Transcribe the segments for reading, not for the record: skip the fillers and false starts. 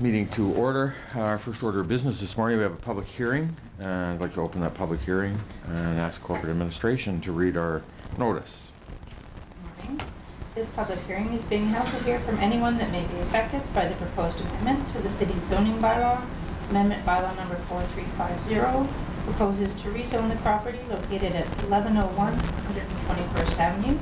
Meeting to order. Our first order of business this morning, we have a public hearing. I'd like to open that public hearing and ask corporate administration to read our notice. Good morning. This public hearing is being held to hear from anyone that may be affected by the proposed amendment to the city's zoning bylaw. Amendment bylaw number 4350 proposes to rezone the property located at 1101 121st Avenue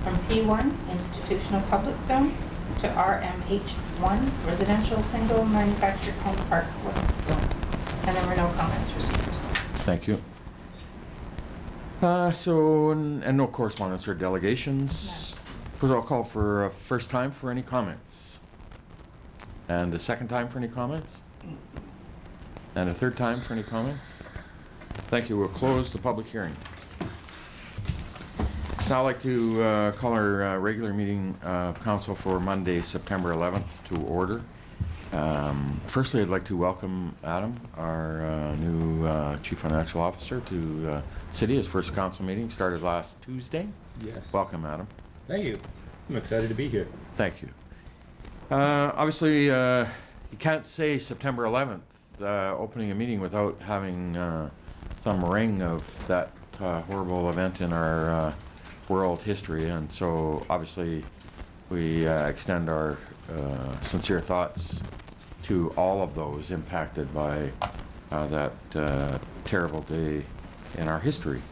from P1 institutional public zone to RMH1 residential single manufactured home park zone. And there were no comments received. Thank you. And no correspondence or delegations. First, I'll call for a first time for any comments. And a second time for any comments. And a third time for any comments. Thank you. We'll close the public hearing. Now I'd like to call our regular meeting of council for Monday, September 11th to order. Firstly, I'd like to welcome Adam, our new Chief Financial Officer, to the city. His first council meeting started last Tuesday. Yes. Welcome, Adam. Thank you. I'm excited to be here. Thank you. Obviously, you can't say September 11th, opening a meeting without having some ring of that horrible event in our world history, and so obviously we extend our sincere thoughts to all of those impacted by that terrible day in our history.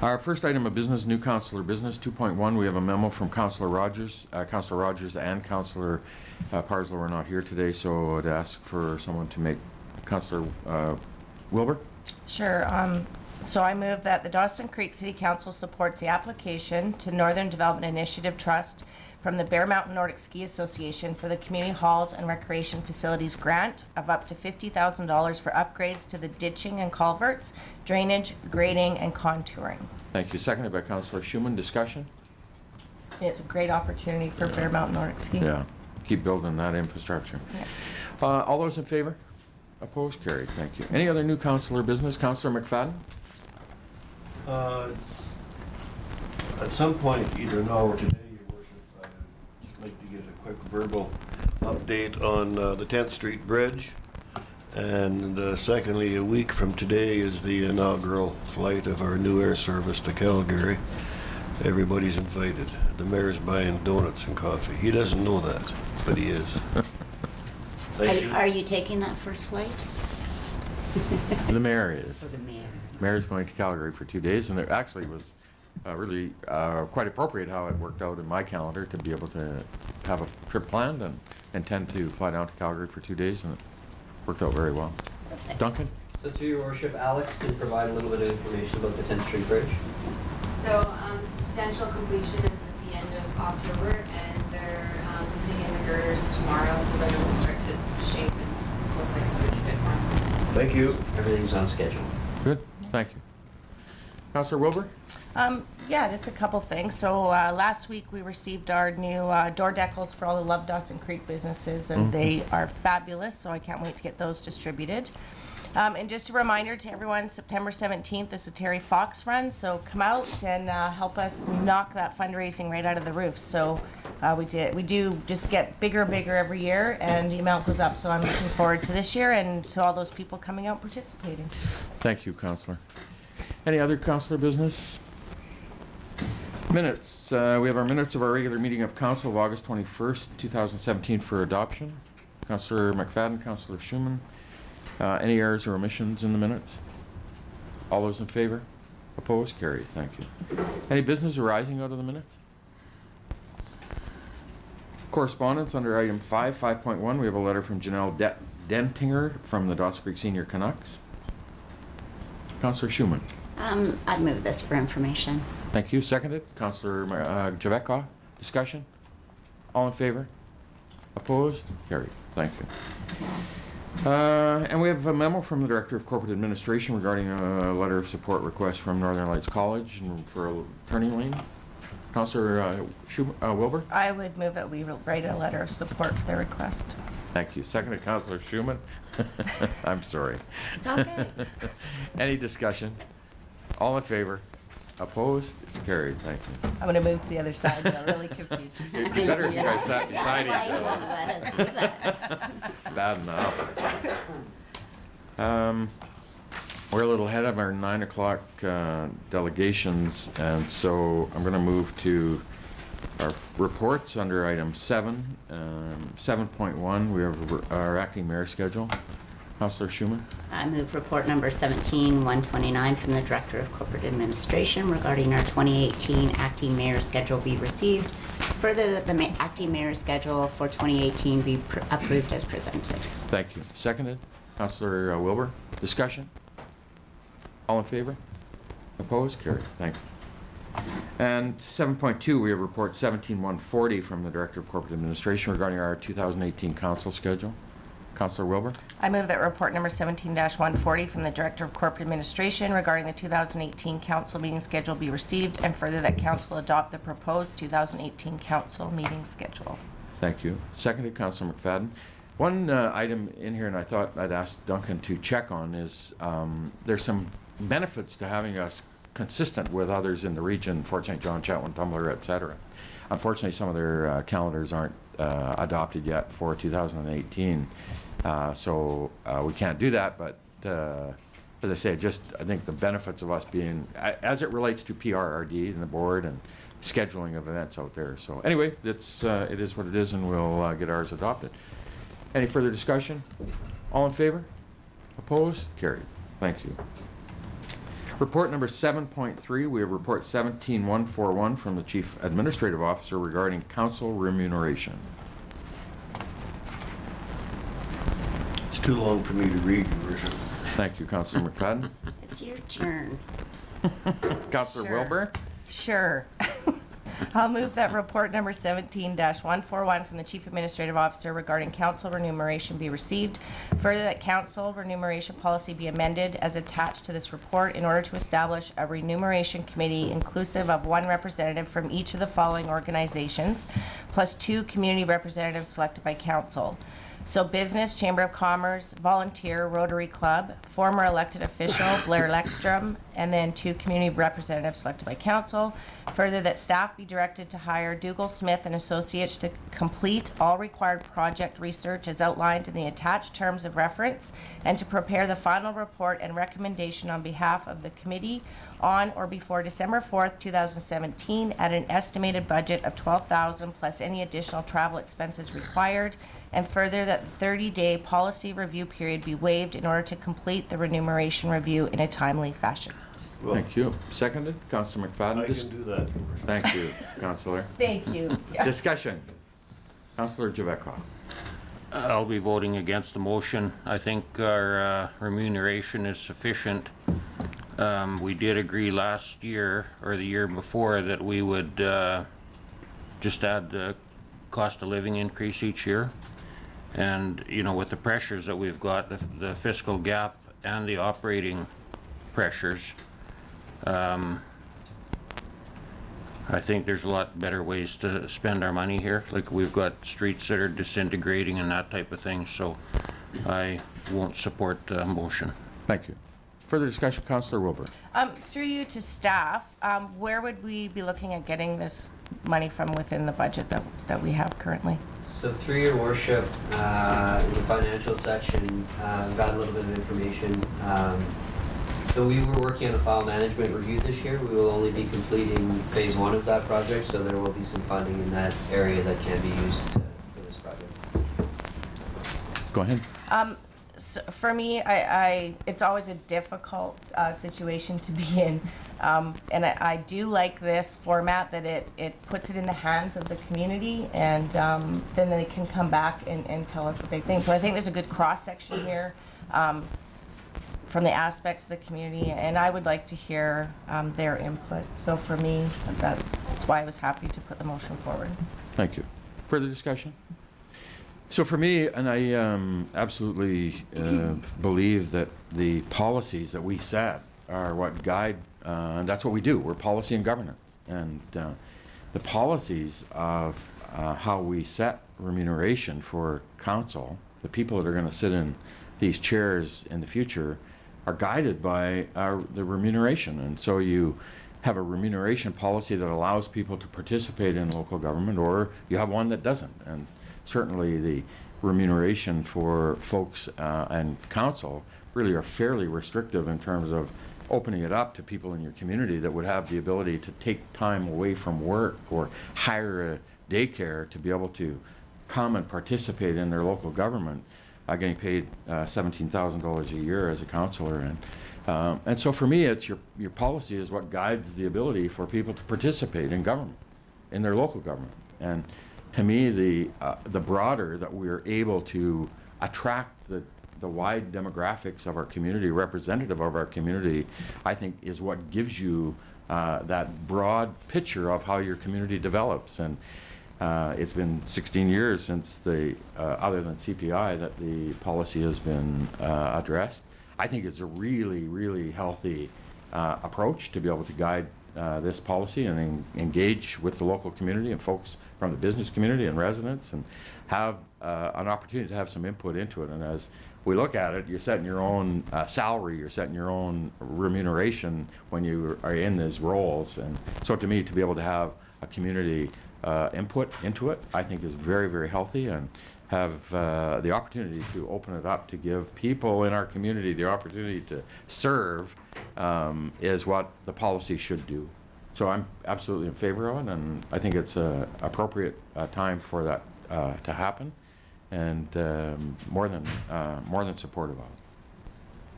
Our first item of business, new councillor business 2.1. We have a memo from Councillor Rogers. Councillor Rogers and Councillor Parslow are not here today, so I'd ask for someone to make Councillor Wilbur. Sure. So I move that the Dawson Creek City Council supports the application to Northern Development Initiative Trust from the Bear Mountain Nordic Ski Association for the Community Halls and Recreation Facilities grant of up to $50,000 for upgrades to the ditching and culverts, drainage, grading, and contouring. Thank you. Seconded by Councillor Schumann. Discussion? It's a great opportunity for Bear Mountain Nordic Ski. Yeah. Keep building that infrastructure. Yeah. All those in favor? Opposed? Carried. Thank you. Any other new councillor business? Councillor McFadden? At some point, either now or today, Your Worship, I'd just like to get a quick verbal update on the 10th Street Bridge. And secondly, a week from today is the inaugural flight of our new air service to Calgary. Everybody's invited. The mayor's buying donuts and coffee. He doesn't know that, but he is. Thank you. Are you taking that first flight? The mayor is. Or the mayor? Mayor's going to Calgary for 2 days, and it actually was really quite appropriate how it worked out in my calendar to be able to have a trip planned and intend to fly down to Calgary for 2 days, and it worked out very well. Perfect. Duncan? So to Your Worship, Alex did provide a little bit of information about the 10th Street Bridge. So substantial completion is at the end of October, and they're putting in the girders tomorrow, so that it will start to shape and look like it's going to be fit more. Thank you. Everything's on schedule. Good. Thank you. Councillor Wilbur? Yeah, just a couple things. So last week we received our new door decals for all the Love Dawson Creek businesses, and they are fabulous, so I can't wait to get those distributed. And just a reminder to everyone, September 17th is the Terry Fox Run, so come out and help us knock that fundraising right out of the roof. So we do just get bigger and bigger every year, and the amount goes up, so I'm looking forward to this year and to all those people coming out participating. Thank you, Councillor. Any other councillor business? Minutes. We have our minutes of our regular meeting of council of August 21st, 2017 for adoption. Councillor McFadden, Councillor Schumann. Any errors or omissions in the minutes? All those in favor? Opposed? Carried. Thank you. Any business arising out of the minutes? Correspondence under item 5.1. We have a letter from Janelle Dentinger from the Dawson Creek Senior Canucks. Councillor Schumann. I'd move this for information. Thank you. Seconded. Councillor Javekov. Discussion? All in favor? Opposed? Carried. Thank you. And we have a memo from the Director of Corporate Administration regarding a letter of support request from Northern Lights College and for a turning lane. Councillor Wilbur? I would move that we write a letter of support for the request. Thank you. Seconded, Councillor Schumann. I'm sorry. It's okay. Any discussion? All in favor? Opposed? It's carried. Thank you. I'm gonna move to the other side, but I'm really confused. You better if you guys sat beside each Why you other. won't let us do that? Bad enough. We're a little ahead of our 9 o'clock delegations, and so I'm going to move to our reports under item 7. 7.1, we have our acting mayor schedule. Councillor Schumann. I move report number 17-129 from the Director of Corporate Administration regarding our 2018 acting mayor schedule be received. Further, that the acting mayor schedule for 2018 be approved as presented. Thank you. Seconded. Councillor Wilbur. Discussion? All in favor? Opposed? Carried. Thank you. And 7.2, we have report 17-140 from the Director of Corporate Administration regarding our 2018 council schedule. Councillor Wilbur. I move that report number 17-140 from the Director of Corporate Administration regarding the 2018 council meeting schedule be received, and further that council adopt the proposed 2018 council meeting schedule. Thank you. Seconded. Councillor McFadden. One item in here, and I thought I'd ask Duncan to check on, is there's some benefits to having us consistent with others in the region, Fort St. John, Chetwynd, Tumbler, etc. Unfortunately, some of their calendars aren't adopted yet for 2018, so we can't do that. But as I say, just I think the benefits of us being, as it relates to PRRD and the board and scheduling of events out there. So anyway, it is what it is, and we'll get ours adopted. Any further discussion? All in favor? Opposed? Carried. Thank you. Report number 7.3, we have report 17-141 from the Chief Administrative Officer regarding council remuneration. It's too long for me to read, Your Worship. Thank you, Councillor McFadden. It's your turn. Councillor Sure. Wilbur. Sure. I'll move that report number 17-141 from the Chief Administrative Officer regarding council remuneration be received. Further, that council remuneration policy be amended as attached to this report in order to establish a remuneration committee inclusive of one representative from each of the following organizations, plus 2 community representatives selected by council. So business, Chamber of Commerce, volunteer, Rotary Club, former elected official, Blair Leckstrom, and then 2 community representatives selected by council. Further, that staff be directed to hire Dougal Smith and Associates to complete all required project research as outlined in the attached terms of reference, and to prepare the final report and recommendation on behalf of the committee on or before December 4th, 2017 at an estimated budget of $12,000 plus any additional travel expenses required. And further, that the 30-day policy review period be waived in order to complete the remuneration review in a timely fashion. Well, Thank you. Seconded. Councillor McFadden. I can do that, Your Worship. Thank you, Councillor. Thank you. Yes. Discussion. Councillor Javetkov. I'll be voting against the motion. I think our remuneration is sufficient. We did agree last year, or the year before, that we would just add the cost of living increase each year. And, you know, with the pressures that we've got, the fiscal gap and the operating pressures, I think there's a lot better ways to spend our money here. Like, we've got streets that are disintegrating and that type of thing, so I won't support the motion. Thank you. Further discussion, Councillor Wilbur. Through you to staff, where would we be looking at getting this money from within the budget that we have currently? So through your worship, in the financial section, got a little bit of information. So we were working on a file management review this year. We will only be completing phase 1 of that project, so there will be some funding in that area that can be used for this project. Go ahead. So for me, it's always a difficult situation to be in. And I do like this format that it puts it in the hands of the community, and then they can come back and tell us what they think. So I think there's a good cross-section here from the aspects of the community, and I would like to hear their input. So for me, that's why I was happy to put the motion forward. Thank you. Further discussion? So for me, and I absolutely believe that the policies that we set are what guide, and that's what we do. We're policy and governance. And the policies of how we set remuneration for council, the people that are going to sit in these chairs in the future, are guided by the remuneration. And so you have a remuneration policy that allows people to participate in local government, or you have one that doesn't. And certainly the remuneration for folks and council really are fairly restrictive in terms of opening it up to people in your community that would have the ability to take time away from work or hire a daycare to be able to come and participate in their local government, getting paid $17,000 a year as a councillor. And so for me, it's your policy is what guides the ability for people to participate in government, in their local government. And to me, the broader that we're able to attract the wide demographics of our community, representative of our community, I think is what gives you that broad picture of how your community develops. And it's been 16 years since other than CPI, that the policy has been addressed. I think it's a really, really healthy approach to be able to guide this policy and engage with the local community and folks from the business community and residents, and have an opportunity to have some input into it. And as we look at it, you're setting your own salary, you're setting your own remuneration when you are in these roles. And so to me, to be able to have a community input into it, I think is very, very healthy, and have the opportunity to open it up to give people in our community the opportunity to serve is what the policy should do. So I'm absolutely in favor of it, and I think it's an appropriate time for that to happen, and more than supportive of it.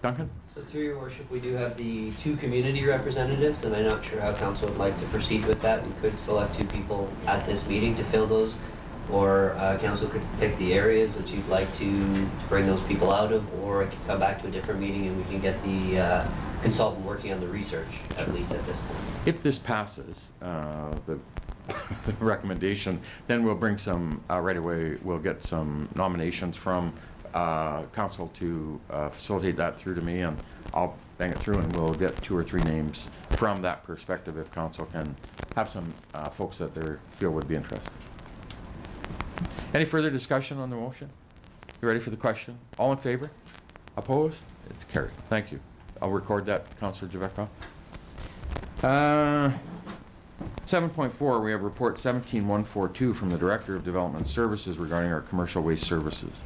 Duncan? So through your worship, we do have the 2 community representatives, and I'm not sure how council would like to proceed with that. We could select 2 people at this meeting to fill those, or council could pick the areas that you'd like to bring those people out of, or it could come back to a different meeting and we can get the consultant working on the research, at least at this point. If this passes, the recommendation, then we'll bring some, right away, we'll get some nominations from council to facilitate that through to me, and I'll bang it through, and we'll get 2 or 3 names from that perspective if council can have some folks that they feel would be interested. Any further discussion on the motion? You ready for the question? All in favor? Opposed? It's carried. Thank you. I'll record that, Councillor Javetkov. 7.4, we have report 17142 from the Director of Development Services regarding our commercial waste services.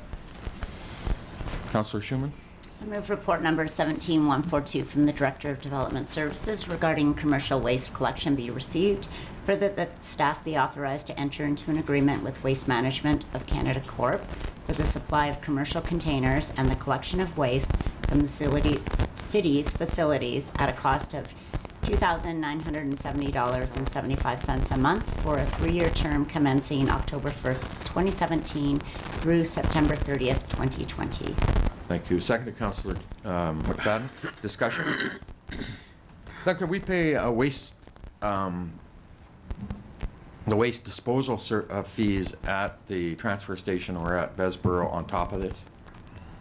Councillor Schumann? I move report number 17142 from the Director of Development Services regarding commercial waste collection be received. Further, that staff be authorized to enter into an agreement with Waste Management of Canada Corp. for the supply of commercial containers and the collection of waste from the city's facilities at a cost of $2,970.75 a month for a 3-year term commencing October 1st, 2017 through September 30th, 2020. Thank you. Second to Councillor McFadden. Discussion? Duncan, we pay a waste, the waste disposal fees at the transfer station or at Besborough on top of this?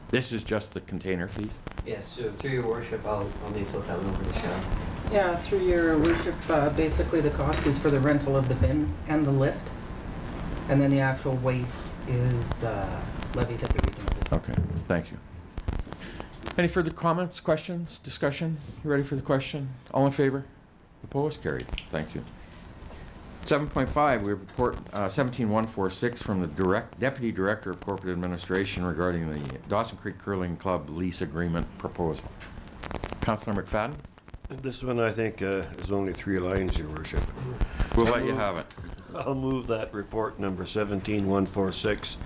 This is just the container fees? Yes, so through your worship, I'll maybe flip that one over to Cheryl. Yeah, through your worship, basically the cost is for the rental of the bin and the lift, and then the actual waste is levied at the regional system. Okay, thank you. Any further comments, questions, discussion? You ready for the question? All in favor? Opposed? Carried. Thank you. 7.5, we report 17146 from the Deputy Director of Corporate Administration regarding the Dawson Creek Curling Club lease agreement proposal. Councillor McFadden? This one, I think, is only 3 lines, Your Worship. We'll let you have it. I'll move that report number 17146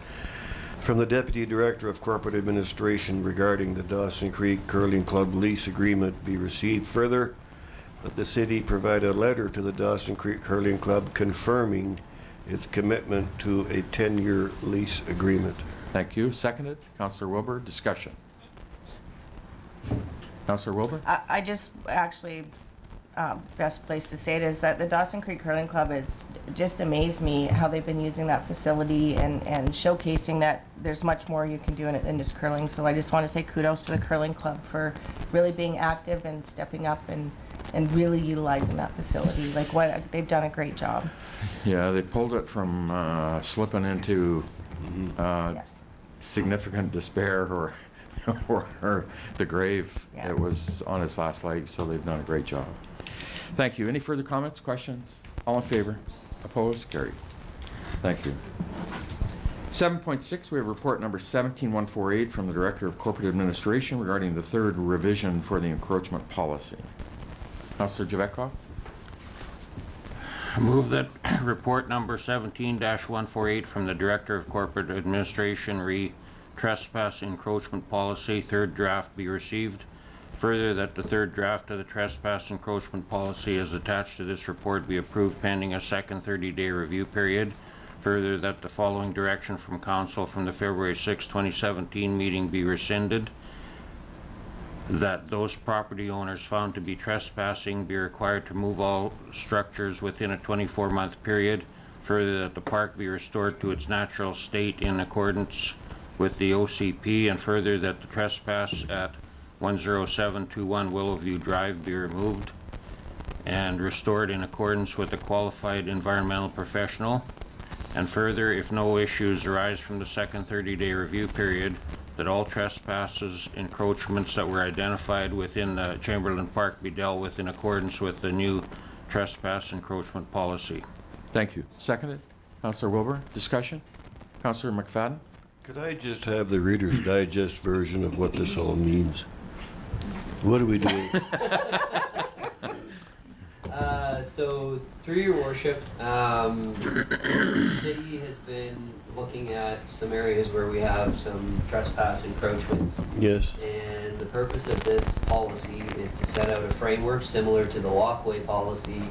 from the Deputy Director of Corporate Administration regarding the Dawson Creek Curling Club lease agreement be received. Further, that the city provide a letter to the Dawson Creek Curling Club confirming its commitment to a 10-year lease agreement. Thank you. Seconded. Councillor Wilbur. Discussion. Councillor Wilbur? I just actually, best place to say it is that the Dawson Creek Curling Club has just amazed me how they've been using that facility and showcasing that there's much more you can do in it than just curling. So I just want to say kudos to the Curling Club for really being active and stepping up and really utilizing that facility. Like, they've done a great job. Yeah, they pulled it from slipping into significant despair or or the grave. Yeah. It was on its last leg, so they've done a great job. Thank you. Any further comments, questions? All in favor? Opposed? Carried. Thank you. 7.6, we have report number 17148 from the Director of Corporate Administration regarding the third revision for the encroachment policy. Councillor Javetkov? I move that report number 17-148 from the Director of Corporate Administration trespass encroachment policy, third draft, be received. Further, that the third draft of the trespass encroachment policy as attached to this report be approved pending a second 30-day review period. Further, that the following direction from Council from the February 6, 2017 meeting be rescinded. That those property owners found to be trespassing be required to move all structures within a 24-month period. Further, that the park be restored to its natural state in accordance with the OCP, and further that the trespass at 10721 Willowview Drive be removed and restored in accordance with a qualified environmental professional. And further, if no issues arise from the second 30-day review period, that all trespasses, encroachments that were identified within the Chamberlain Park be dealt with in accordance with the new trespass encroachment policy. Thank you. Seconded. Councillor Wilbur. Discussion? Councillor McFadden? Could I just have the Reader's Digest version of what this all means? What are we doing? So through your worship, the city has been looking at some areas where we have some trespass encroachments. Yes. And the purpose of this policy is to set out a framework similar to the walkway policy,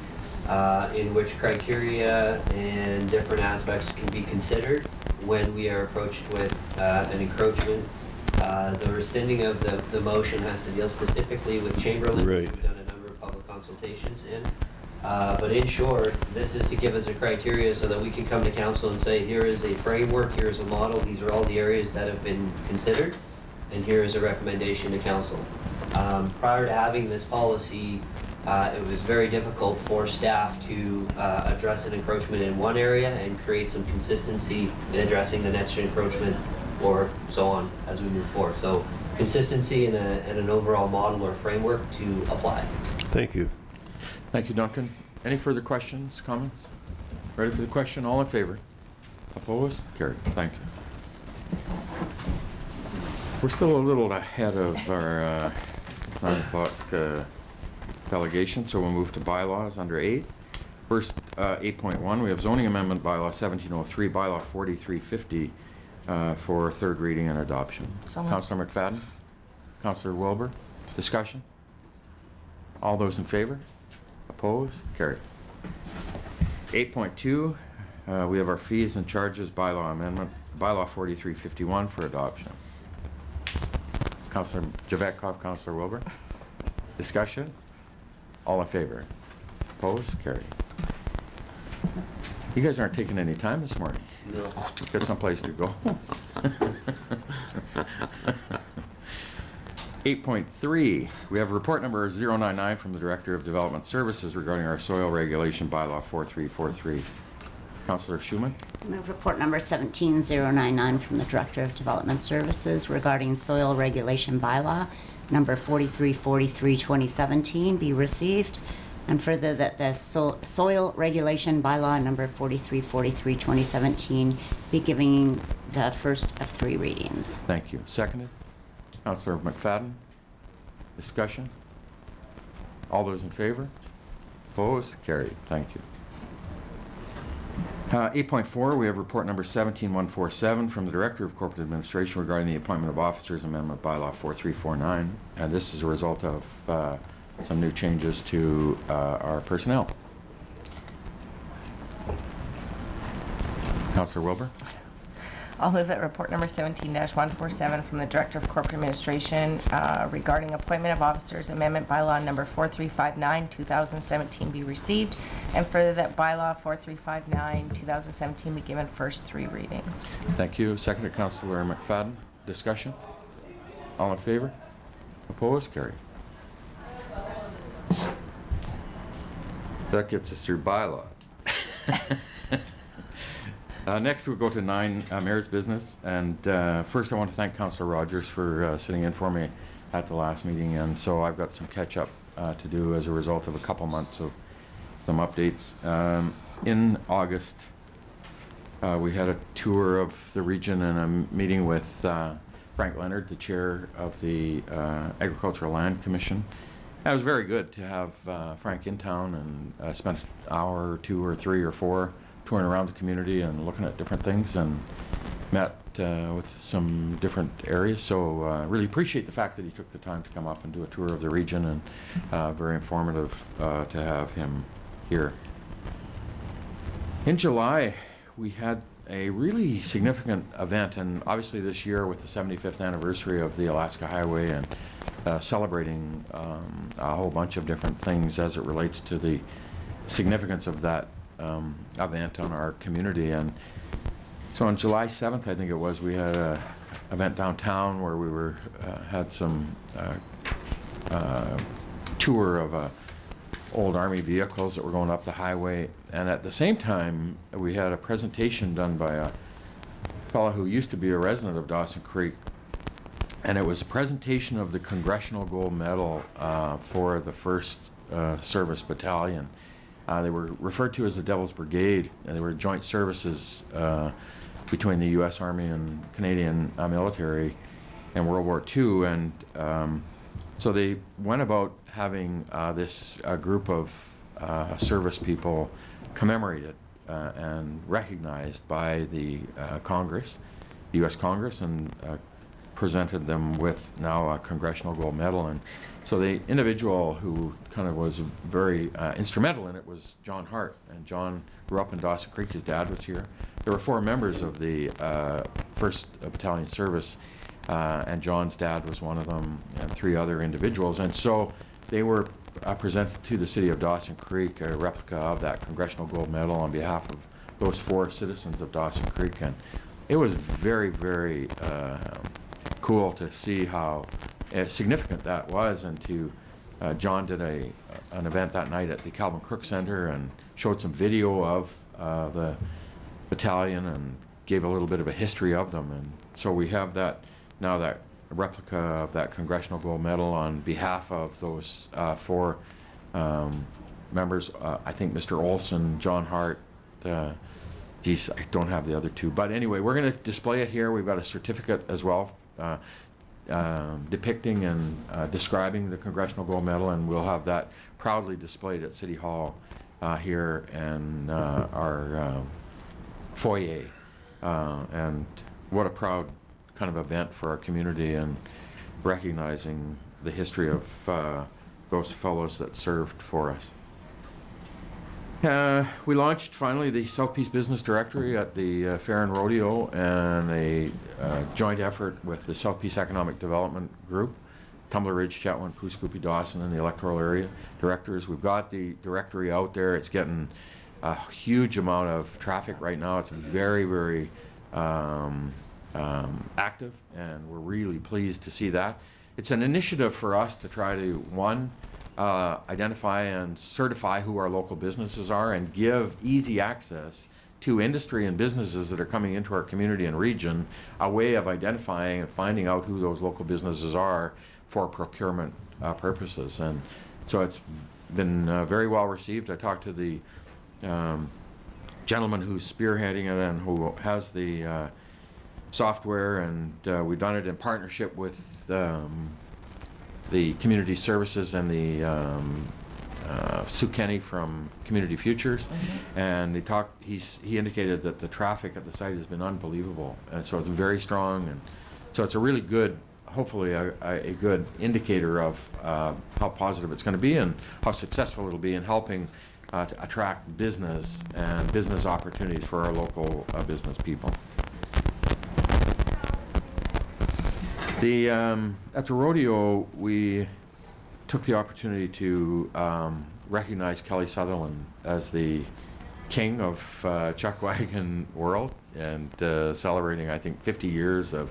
in which criteria and different aspects can be considered when we are approached with an encroachment. The rescinding of the motion has to deal specifically with Chamberlain, which Right. we've done a number of public consultations in. But in short, this is to give us a criteria so that we can come to council and say, here is a framework, here is a model, these are all the areas that have been considered, and here is a recommendation to council. Prior to having this policy, it was very difficult for staff to address an encroachment in one area and create some consistency in addressing the next encroachment, or so on as we move forward. So consistency and an overall model or framework to apply. Thank you. Thank you, Duncan. Any further questions, comments? Ready for the question? All in favor? Opposed? Carried. Thank you. We're still a little ahead of our 9 o'clock delegation, so we'll move to bylaws under 8. First, 8.1, we have zoning amendment bylaw 1703, bylaw 4350 for third reading and adoption. Councillor McFadden? Councillor Wilbur? Discussion? All those in favor? Opposed? Carried. 8.2, we have our fees and charges bylaw amendment, bylaw 4351 for adoption. Councillor Javetkov, Councillor Wilbur. Discussion? All in favor? Opposed? Carried. You guys aren't taking any time this morning. No. Got someplace to go. 8.3, we have report number 099 from the Director of Development Services regarding our soil regulation bylaw 4343. Councillor Schumann. Move report number 17099 from the Director of Development Services regarding soil regulation bylaw number 4343 2017 be received, and further that the soil regulation bylaw number 4343 2017 be giving the first of 3 readings. Thank you. Seconded. Councillor McFadden. Discussion? All those in favor? Opposed? Carried. Thank you. 8.4, we have report number 17147 from the Director of Corporate Administration regarding the appointment of officers amendment bylaw 4349, and this is a result of some new changes to our personnel. Councillor Wilbur. I'll move that report number 17-147 from the Director of Corporate Administration regarding appointment of officers amendment bylaw number 4359 2017 be received, and further that bylaw 4359 2017 be given first 3 readings. Thank you. Seconded, Councillor McFadden. Discussion? All in favor? Opposed? Carried. That gets us through bylaw. Next, we'll go to 9, Mayor's Business. And first, I want to thank Councillor Rogers for sitting in for me at the last meeting. And so I've got some catch-up to do as a result of a couple months of some updates. In August, we had a tour of the region and a meeting with Frank Leonard, the chair of the Agricultural Land Commission. It was very good to have Frank in town, and spent an hour or 2 or 3 or 4 touring around the community and looking at different things, and met with some different areas. So really appreciate the fact that he took the time to come up and do a tour of the region, and very informative to have him here. In July, we had a really significant event, and obviously this year with the 75th anniversary of the Alaska Highway, and celebrating a whole bunch of different things as it relates to the significance of that event on our community. And so on July 7th, I think it was, we had an event downtown where we were had some tour of old Army vehicles that were going up the highway, and at the same time we had a presentation done by a fellow who used to be a resident of Dawson Creek, and it was a presentation of the Congressional Gold Medal for the 1st Service Battalion. They were referred to as the Devil's Brigade, and they were joint services between the U.S. Army and Canadian military in World War II. And so they went about having this group of service people commemorated and recognized by the Congress, the U.S. Congress, and presented them with now a Congressional Gold Medal. And so the individual who kind of was very instrumental in it was John Hart. And John grew up in Dawson Creek. His dad was here. There were 4 members of the 1st Battalion Service, and John's dad was one of them, and 3 other individuals. And so they were presented to the city of Dawson Creek, a replica of that Congressional Gold Medal on behalf of those 4 citizens of Dawson Creek. And it was very, very cool to see how significant that was, and to John did an event that night at the Calvin Crook Center and showed some video of the battalion and gave a little bit of a history of them. And so we have that now, that replica of that Congressional Gold Medal on behalf of those 4 members. I think Mr. Olson, John Hart, geez, I don't have the other 2, but anyway, we're going to display it here. We've got a certificate as well depicting and describing the Congressional Gold Medal, and we'll have that proudly displayed at City Hall here in our foyer. And what a proud kind of event for our community, and recognizing the history of those fellows that served for us. We launched finally the South Peace Business Directory at the Fair and Rodeo, and a joint effort with the South Peace Economic Development Group, Tumbler Ridge, Chetwynd, Poo-Scoopy, Dawson, and the electoral area directors. We've got the directory out there. It's getting a huge amount of traffic right now. It's very, very active, and we're really pleased to see that. It's an initiative for us to try to, one, identify and certify who our local businesses are, and give easy access to industry and businesses that are coming into our community and region, a way of identifying and finding out who those local businesses are for procurement purposes. And so it's been very well received. I talked to the gentleman who's spearheading it and who has the software, and we've done it in partnership with the Community Services and the Sue Kenny from Community Futures. And he indicated that the traffic at the site has been unbelievable, and so it's very strong, and so it's a really good, hopefully a good indicator of how positive it's going to be and how successful it'll be in helping to attract business and business opportunities for our local business people. At the rodeo, we took the opportunity to recognize Kelly Sutherland as the king of chuck wagon world, and celebrating, I think, 50 years of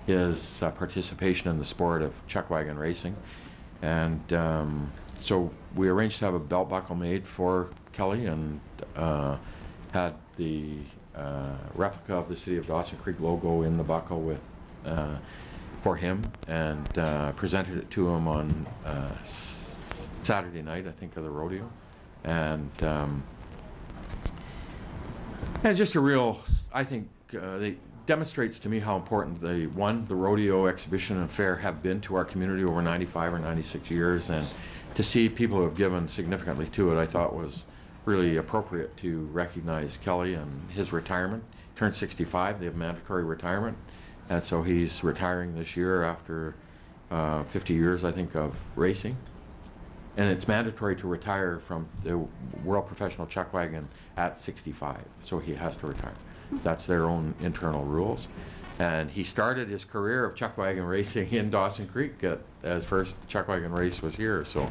his participation in the sport of chuck wagon racing. And so we arranged to have a belt buckle made for Kelly, and had the replica of the City of Dawson Creek logo in the buckle with for him, and presented it to him on Saturday night, I think, of the rodeo. And just a real, I think, it demonstrates to me how important the rodeo exhibition and fair have been to our community over 95 or 96 years, and to see people who have given significantly to it, I thought was really appropriate to recognize Kelly and his retirement. Turned 65, they have mandatory retirement, and so he's retiring this year after 50 years, I think, of racing. And it's mandatory to retire from the World Professional Chuck Wagon at 65, so he has to retire. That's their own internal rules. And he started his career of chuck wagon racing in Dawson Creek as first chuck wagon race was here. So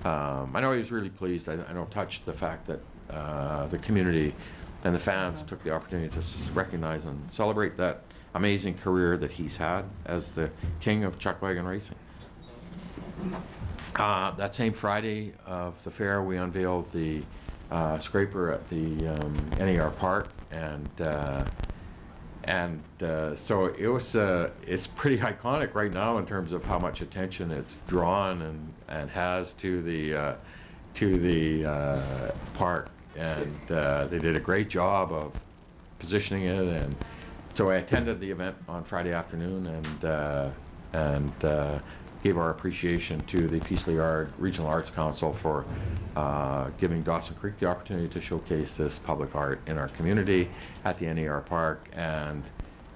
I know he was really pleased. I know touched the fact that the community and the fans took the opportunity to recognize and celebrate that amazing career that he's had as the king of chuck wagon racing. That same Friday of the fair, we unveiled the scraper at the NAR Park, and so it was. It's pretty iconic right now in terms of how much attention it's drawn and has to the park, and they did a great job of positioning it. And so I attended the event on Friday afternoon, and gave our appreciation to the Peace Yard Regional Arts Council for giving Dawson Creek the opportunity to showcase this public art in our community at the NAR Park, and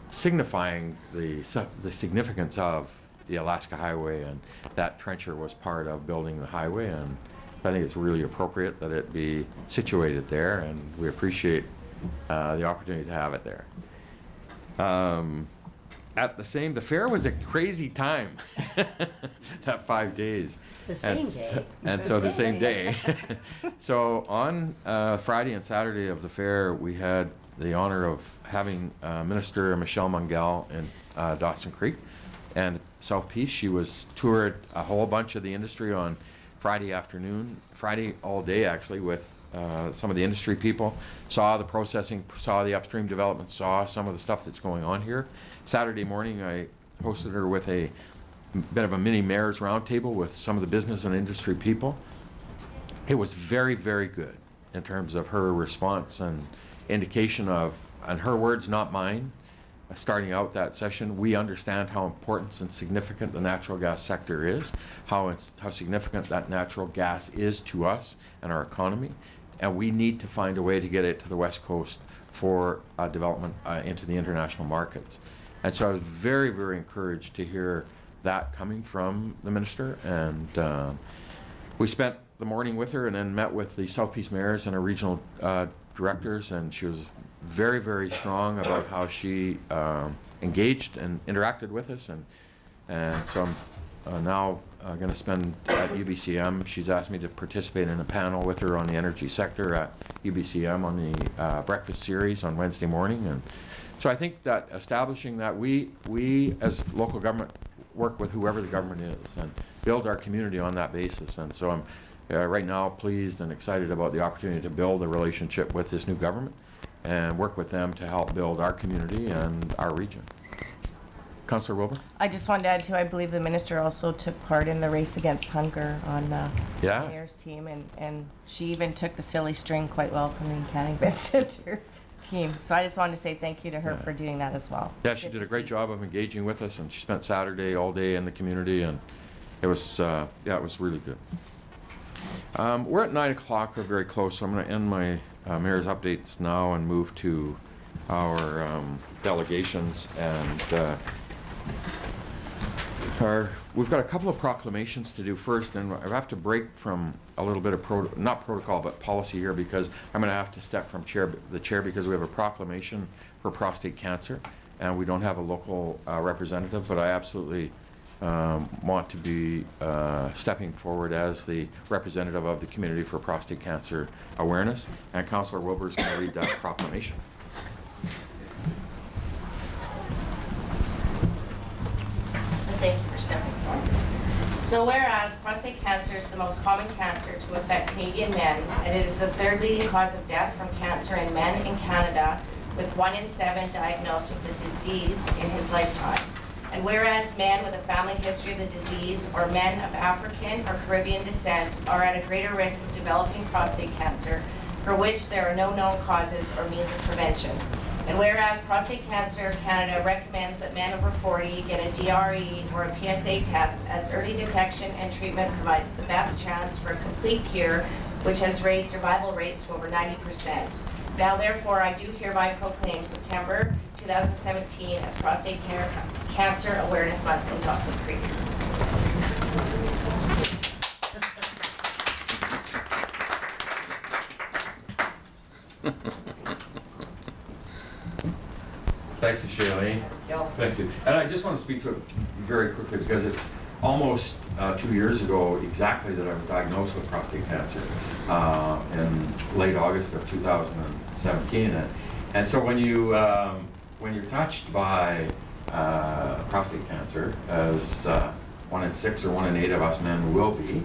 signifying the significance of the Alaska Highway, and that trencher was part of building the highway, and I think it's really appropriate that it be situated there, and we appreciate the opportunity to have it there. The fair was a crazy time, that 5 days. The same day. And so the same day. So on Friday and Saturday of the fair, we had the honor of having Minister Michelle Mungall in Dawson Creek and South Peace. She was toured a whole bunch of the industry on Friday afternoon, Friday all day actually, with some of the industry people, saw the processing, saw the upstream development, saw some of the stuff that's going on here. Saturday morning, I hosted her with a bit of a mini mayor's roundtable with some of the business and industry people. It was very, very good in terms of her response and indication of, and her words, not mine, starting out that session. We understand how important and significant the natural gas sector is, how significant that natural gas is to us and our economy, and we need to find a way to get it to the West Coast for development into the international markets. And so I was very, very encouraged to hear that coming from the minister, and we spent the morning with her and then met with the South Peace mayors and our regional directors, and she was very, very strong about how she engaged and interacted with us, and so I'm now going to spend at UBCM. She's asked me to participate in a panel with her on the energy sector at UBCM on the breakfast series on Wednesday morning. And so I think that establishing that we as local government work with whoever the government is and build our community on that basis. And so I'm right now pleased and excited about the opportunity to build a relationship with this new government and work with them to help build our community and our region. Councillor Wilbur? I just wanted to add too, I believe the minister also took part in the race against hunger on the mayor's team, and she even took the silly string quite well from the Canning Bed Center team. So I just wanted to say thank you to her for doing that as well. Yeah, she did a great job of engaging with us, and she spent Saturday all day in the community, and it was, yeah, it was really good. We're at 9 o'clock, we're very close, so I'm going to end my mayor's updates now and move to our delegations. And we've got a couple of proclamations to do first, and I have to break from a little bit of not protocol but policy here, because I'm going to have to step from the chair because we have a proclamation for prostate cancer and we don't have a local representative, but I absolutely want to be stepping forward as the representative of the community for prostate cancer awareness, and Councillor Wilbur is going to read that proclamation. Thank you for stepping forward. So whereas prostate cancer is the most common cancer to affect Canadian men, and it is the third leading cause of death from cancer in men in Canada, with 1 in 7 diagnosed with the disease in his lifetime. And whereas men with a family history of the disease or men of African or Caribbean descent are at a greater risk of developing prostate cancer, for which there are no known causes or means of prevention. And whereas Prostate Cancer Canada recommends that men over 40 get a DRE or a PSA test, as early detection and treatment provides the best chance for a complete cure, which has raised survival rates to over 90%. Now therefore, I do hereby proclaim September 2017 as Prostate Cancer Awareness Month in Dawson Creek. Thank you, Shailene. Thank you. And I just want to speak to it very quickly because it's almost 2 years ago exactly that I was diagnosed with prostate cancer in late August of 2017. And so when you're touched by prostate cancer, as 1 in 6 or 1 in 8 of us men will be,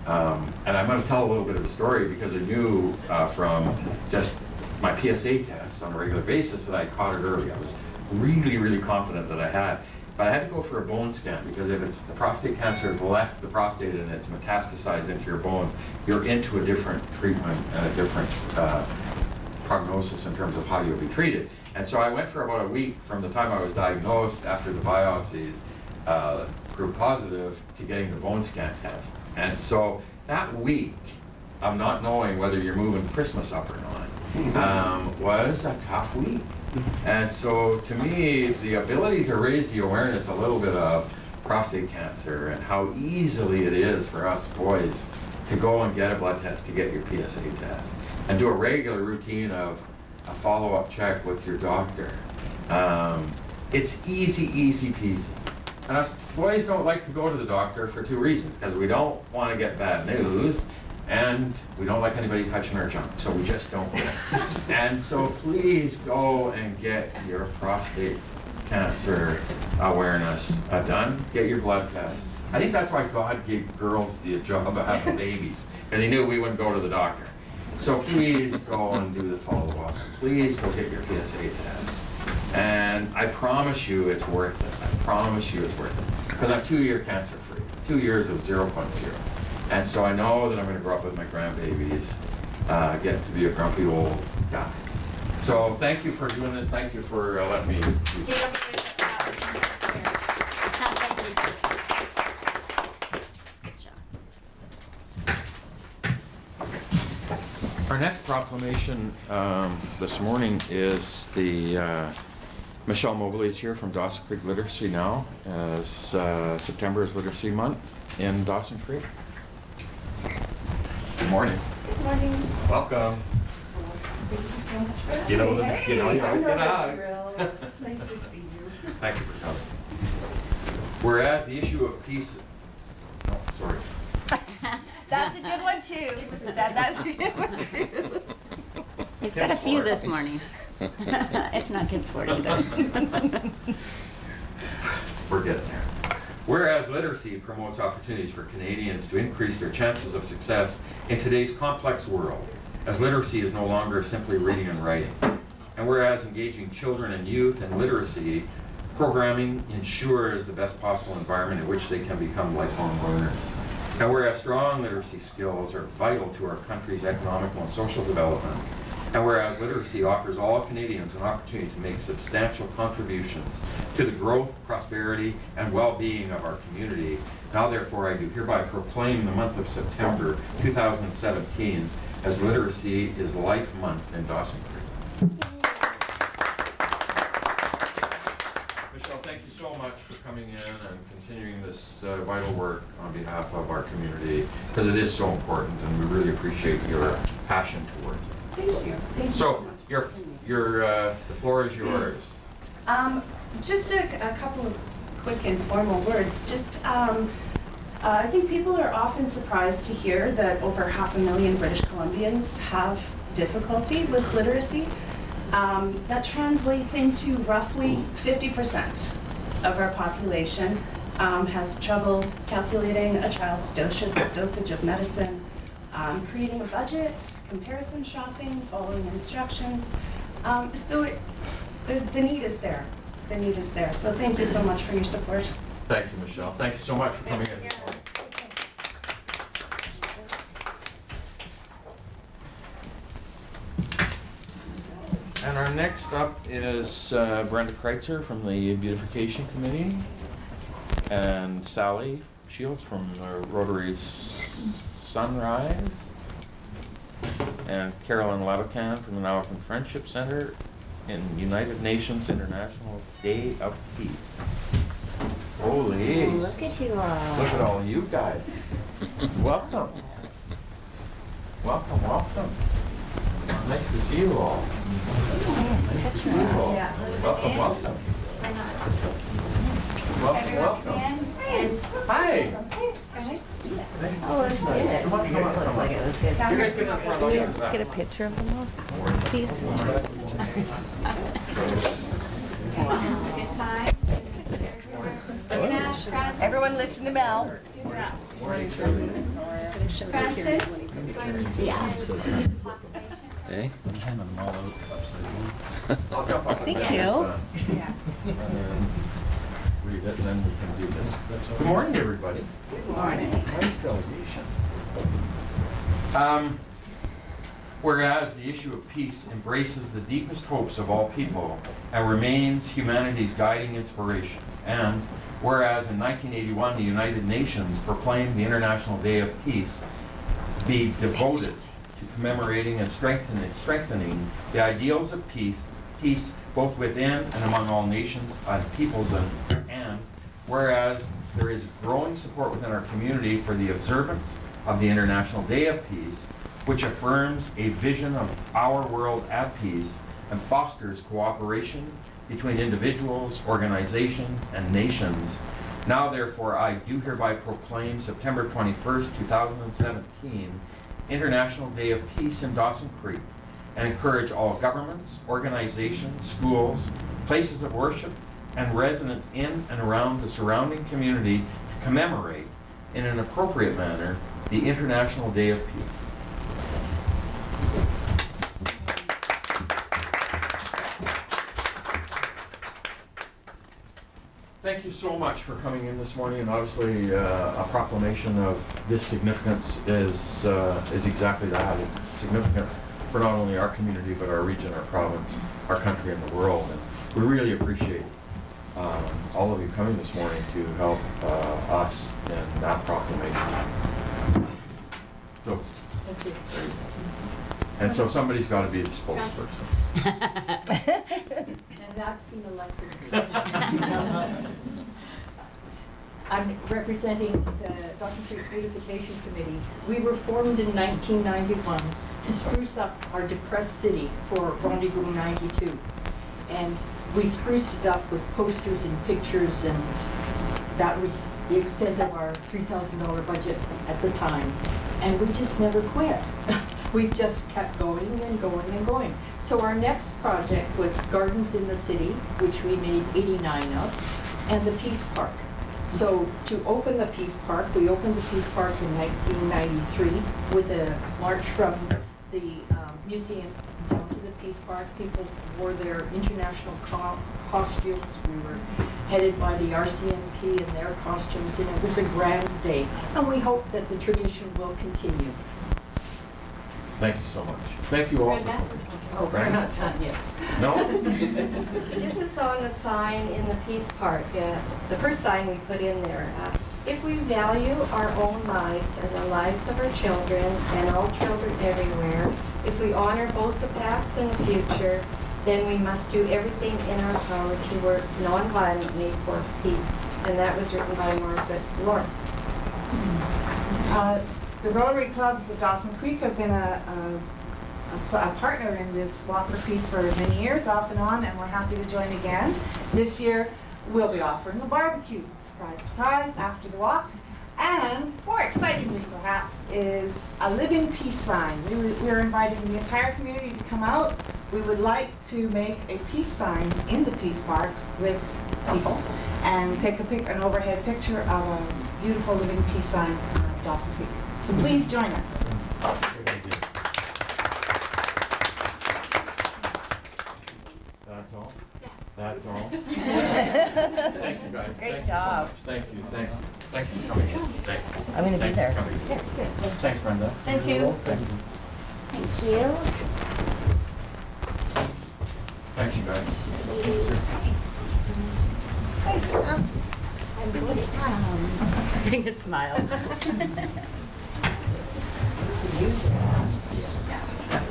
and I'm going to tell a little bit of a story because I knew from just my PSA tests on a regular basis that I caught it early. I was really, really confident that I had. But I had to go for a bone scan because if it's the prostate cancer has left the prostate and it's metastasized into your bones, you're into a different treatment and a different prognosis in terms of how you'll be treated. And so I went for about a week from the time I was diagnosed after the biopsies proved positive to getting the bone scan test. And so that week of not knowing whether you're moving Christmas up or not was a tough week. And so to me, the ability to raise the awareness a little bit of prostate cancer and how easily it is for us boys to go and get a blood test, to get your PSA test, and do a regular routine of a follow-up check with your doctor. It's easy peasy. And us boys don't like to go to the doctor for 2 reasons, because we don't want to get bad news, and we don't like anybody touching our junk, so we just don't do it. And so please go and get your prostate cancer awareness done. Get your blood test. I think that's why God gave girls the job of having babies, because he knew we wouldn't go to the doctor. So please go and do the follow-up. Please go get your PSA test. And I promise you it's worth it. I promise you it's worth it. Because I'm 2-year cancer-free. 2 years of 0.0. And so I know that I'm going to grow up with my grandbabies, get to be a grumpy old guy. So thank you for doing this. Thank you for letting me. Our next proclamation this morning is the Michelle Mobley is here from Dawson Creek Literacy Now, as September is Literacy Month in Dawson Creek. Good morning. Good morning. Welcome. Thank you so much for having You know, me. you always I know get a the hug. drill. Nice to see you. Thank you for coming. Whereas the issue of peace, no, sorry. That's a good one too. That's a good one too. He's got a few this morning. It's not good sporting, good. We're getting there. Whereas literacy promotes opportunities for Canadians to increase their chances of success in today's complex world, as literacy is no longer simply reading and writing. And whereas engaging children and youth in literacy programming ensures the best possible environment in which they can become lifelong learners. And whereas strong literacy skills are vital to our country's economical and social development, and whereas literacy offers all Canadians an opportunity to make substantial contributions to the growth, prosperity, and well-being of our community, now therefore I do hereby proclaim the month of September 2017 as Literacy is Life Month in Dawson Creek. Michelle, thank you so much for coming in and continuing this vital work on behalf of our community, because it is so important and we really appreciate your passion towards it. Thank you. Thank you so much. So, the floor is yours. Just a couple of quick informal words. Just, I think people are often surprised to hear that over 500,000 British Columbians have difficulty with literacy. That translates into roughly 50% of our population has trouble calculating a child's dosage of medicine, creating a budget, comparison shopping, following instructions. The need is there. The need is there. So thank you so much for your support. Thank you, Michelle. Thank you so much for coming in this morning. And our next up is Brenda Kreitzer from the Beautification Committee, and Sally Shields from the Rotary Sunrise, and Carolyn Levican from the Navajo Friendship Center in United Nations International Day of Peace. Holy. Look at you all. Look at all you guys. Welcome. Welcome, welcome. Nice to see you all. Nice to see you all. Welcome, welcome. Welcome, welcome. Hi. Nice to see you. Oh, it was good. Come on, come on, come on. It was good. You guys get up front. I'll get Just get a picture of them all, please. Everyone listen to Mel. Francis? Yes. Eh? I'll jump up. Thank you. Read it, and then we can do this. Good morning, everybody. Good morning. Nice delegation. Whereas the issue of peace embraces the deepest hopes of all people and remains humanity's guiding inspiration. And whereas in 1981 the United Nations proclaimed the International Day of Peace be devoted to commemorating and strengthening the ideals of peace both within and among all nations and peoples, and whereas there is growing support within our community for the observance of the International Day of Peace, which affirms a vision of our world at peace and fosters cooperation between individuals, organizations, and nations. Now therefore I do hereby proclaim September 21st, 2017, International Day of Peace in Dawson Creek, and encourage all governments, organizations, schools, places of worship, and residents in and around the surrounding community to commemorate in an appropriate manner the International Day of Peace. Thank you so much for coming in this morning, and obviously a proclamation of this significance is exactly that. It's significance for not only our community, but our region, our province, our country, and the world. And we really appreciate all of you coming this morning to help us in that proclamation. So, Thank you. and so somebody's got to be the spokesperson. And that's been elected. I'm representing the Dawson Creek Beautification Committee. We were formed in 1991 to spruce up our depressed city for Rendezvous 92. And we spruced it up with posters and pictures, and that was the extent of our $3,000 budget at the time. And we just never quit. We've just kept going and going and going. So our next project was Gardens in the City, which we made 89 of, and the Peace Park. So to open the Peace Park, we opened the Peace Park in 1993 with a march from the museum down to the Peace Park. People wore their international costumes. We were headed by the RCMP in their costumes, and it was a grand day. And we hope that the tradition will continue. Thank you so much. Thank you all for coming. Oh, we're not done yet. No? This is on the sign in the Peace Park, the first sign we put in there. If we value our own lives and the lives of our children and all children everywhere, if we honor both the past and the future, then we must do everything in our power to work non-violently for peace. And that was written by Margaret Lawrence. The Rotary Clubs of Dawson Creek have been a partner in this Walk for Peace for many years, off and on, and we're happy to join again. This year, we'll be offering a barbecue, surprise, surprise, after the walk. And more excitingly, perhaps, is a living peace sign. We're inviting the entire community to come out. We would like to make a peace sign in the Peace Park with people and take an overhead picture of a beautiful living peace sign of Dawson Creek. So please join us. Thank you, guys. Great Thank job. You so much. Thank you for coming in. Thank you. I'm gonna be Thank you there. for coming in. Thanks, Brenda. Thank you. Thank you. Thank you. Thank you, guys. Bring a smile.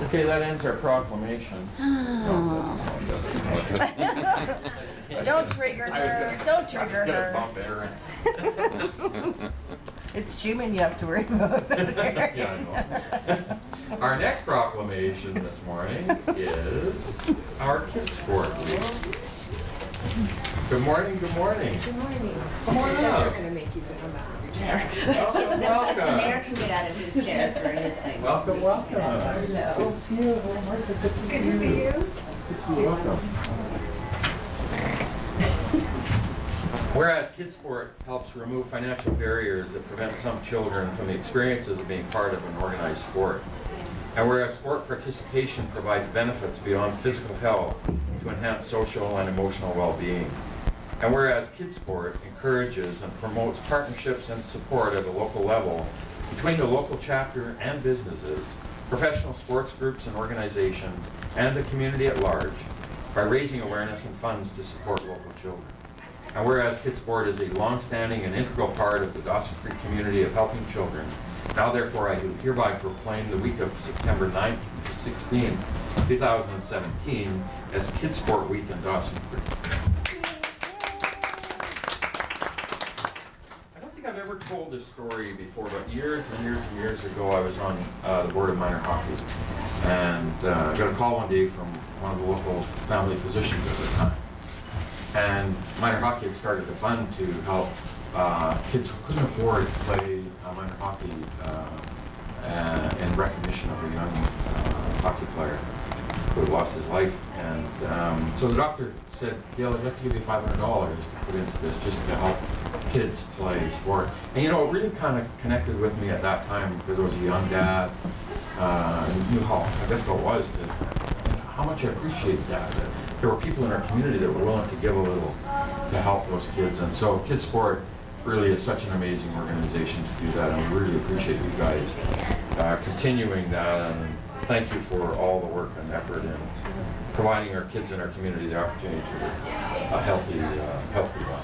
Okay, that ends our proclamation. No, it doesn't. No, it doesn't. Don't trigger her. Don't trigger her. Bump Aaron. It's Schumann you have to worry about. Yeah, I know. Our next proclamation this morning is our Kids Sport Week. Good morning, good morning. Good morning. Come on You said up. we're gonna make you get on back of your chair. Welcome, The mayor welcome. can get out of his chair for his thing. Welcome, welcome. Good to see you. Oh, Martha, good to see you. Nice to see you. Welcome. Whereas Kids Sport helps remove financial barriers that prevent some children from the experiences of being part of an organized sport. And whereas sport participation provides benefits beyond physical health to enhance social and emotional well-being. And whereas Kids Sport encourages and promotes partnerships and support at a local level between the local chapter and businesses, professional sports groups and organizations, and the community at large by raising awareness and funds to support local children. And whereas Kids Sport is a long-standing and integral part of the Dawson Creek community of helping children, now therefore I do hereby proclaim the week of September 9th to 16th, 2017 as Kids Sport Week in Dawson Creek. I don't think I've ever told this story before, but years and years and years ago I was on the board of minor hockey, and I got a call one day from one of the local family physicians at the time. And minor hockey had started a fund to help kids who couldn't afford to play minor hockey in recognition of a young hockey player who had lost his life. And so the doctor said, Gail, I'd like to give you $500 to put into this just to help kids play sport. And you know, it really kind of connected with me at that time because I was a young dad and knew how difficult it was and how much I appreciated that there were people in our community that were willing to give a little to help those kids. And so Kids Sport really is such an amazing organization to do that, and we really appreciate you guys continuing that, and thank you for all the work and effort in providing our kids in our community the opportunity to live a healthy life.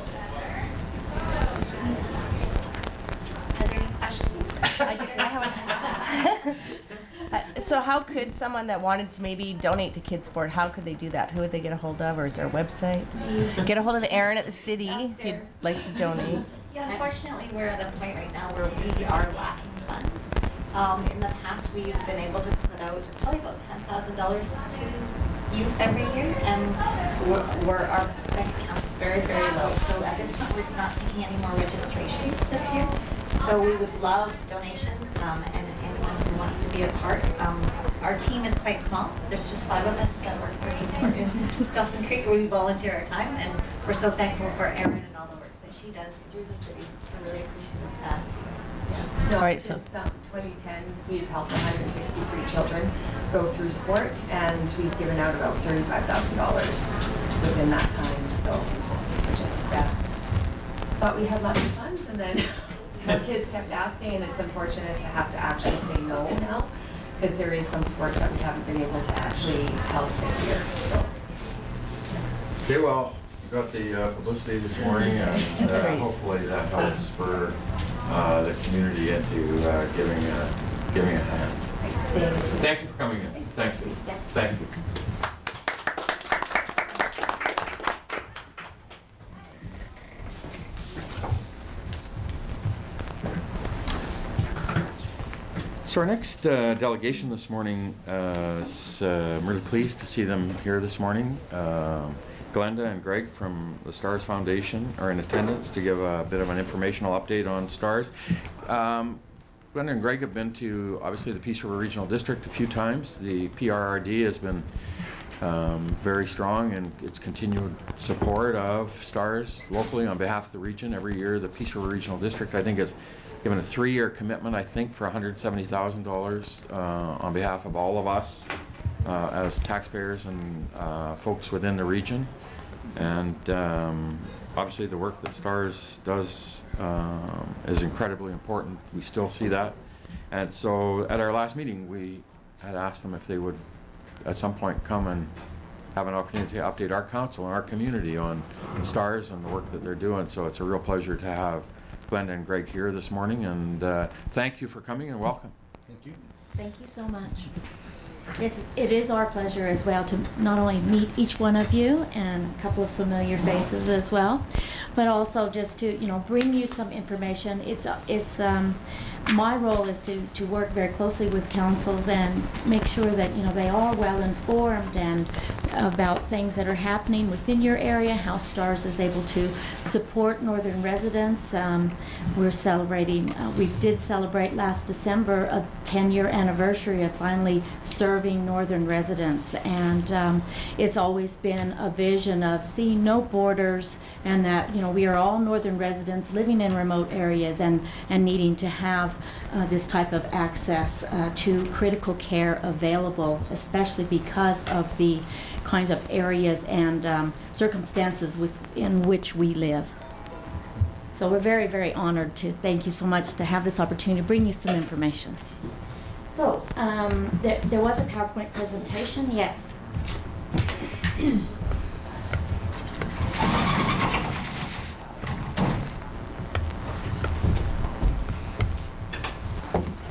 Are there any questions? I have So how could someone that wanted to maybe donate to Kids Sport, how could they do that? Who would they get a hold of, or is there a website? Get a hold of Erin at the city if you'd like to donate. Yeah, unfortunately, we're at a point right now where we are lacking funds. In the past, we've been able to put out probably about $10,000 to youth every year, and our bank account is very, very low. So at this point, we're not taking any more registrations this year. So we would love donations, and anyone who wants to be a part. Our team is quite small. There's just 5 of us that work for Kids Sport in Dawson Creek, where we volunteer our time, and we're so thankful for Erin and all the work that she does through the city. We're really appreciative of that. Yes, no, All right, since so- 2010, we've helped 163 children go through sport, and we've given out about $35,000 within that time. So we just thought we had lots of funds, and then our kids kept asking, and it's unfortunate to have to actually say no now, because there is some sports that we haven't been able to actually help this year. So. Okay, well, you got the publicity this morning, and That's right. hopefully that helps spur the community into giving a hand. Thank you for coming in. Thank you. Thank you. So our next delegation this morning, I'm really pleased to see them here this morning. Glenda and Greg from the STARS Foundation are in attendance to give a bit of an informational update on STARS. Glenda and Greg have been to, obviously, the Peace River Regional District a few times. The PRRD has been very strong in its continued support of STARS locally on behalf of the region. Every year, the Peace River Regional District, I think, has given a 3-year commitment, I think, for $170,000 on behalf of all of us as taxpayers and folks within the region. And obviously the work that STARS does is incredibly important. We still see that. And so at our last meeting, we had asked them if they would at some point come and have an opportunity to update our council and our community on STARS and the work that they're doing. So it's a real pleasure to have Glenda and Greg here this morning, and thank you for coming and welcome. Thank you. Thank you so much. Yes, it is our pleasure as well to not only meet each one of you and a couple of familiar faces as well, but also just to, you know, bring you some information. My role is to work very closely with councils and make sure that, you know, they are well informed and about things that are happening within your area, how STARS is able to support northern residents. We're celebrating, we did celebrate last December a 10-year anniversary of finally serving northern residents, and it's always been a vision of seeing no borders, and that, you know, we are all northern residents living in remote areas and needing to have this type of access to critical care available, especially because of the kinds of areas and circumstances in which we live. So we're very, very honored to thank you so much to have this opportunity to bring you some information. So there was a PowerPoint presentation, yes.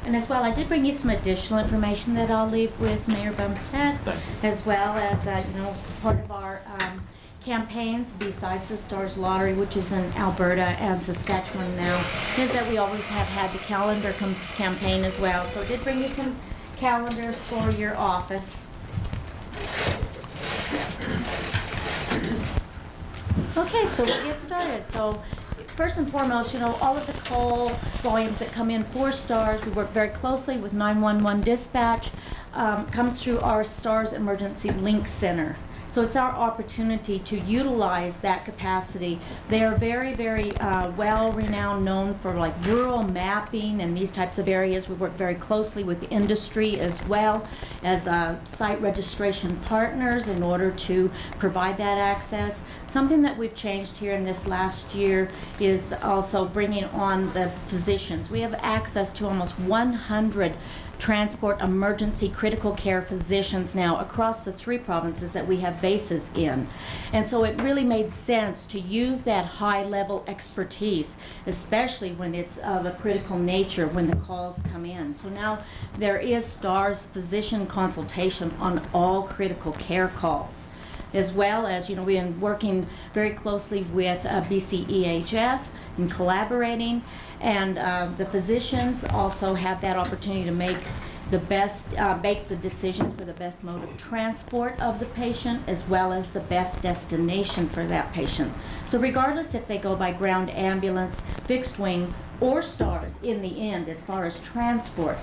And as well, I did bring you some additional information that I'll leave with Mayor Bumstead, as well as, you know, part of our campaigns besides the STARS Lottery, which is in Alberta and Saskatchewan now, is that we always have had the calendar campaign as well. So I did bring you some calendars for your office. Okay, so we'll get started. So first and foremost, you know, all of the call volumes that come in for STARS, we work very closely with 911 dispatch, comes through our STARS Emergency Link Center. So it's our opportunity to utilize that capacity. They are very, very well-renowned, known for like rural mapping and these types of areas. We work very closely with industry as well as site registration partners in order to provide that access. Something that we've changed here in this last year is also bringing on the physicians. We have access to almost 100 transport emergency critical care physicians now across the 3 provinces that we have bases in. And so it really made sense to use that high level expertise, especially when it's of a critical nature when the calls come in. So now there is STARS physician consultation on all critical care calls. As well as, you know, we've been working very closely with BCEHS and collaborating, and the physicians also have that opportunity to make the decisions for the best mode of transport of the patient, as well as the best destination for that patient. So regardless if they go by ground ambulance, fixed wing, or STARS in the end, as far as transport,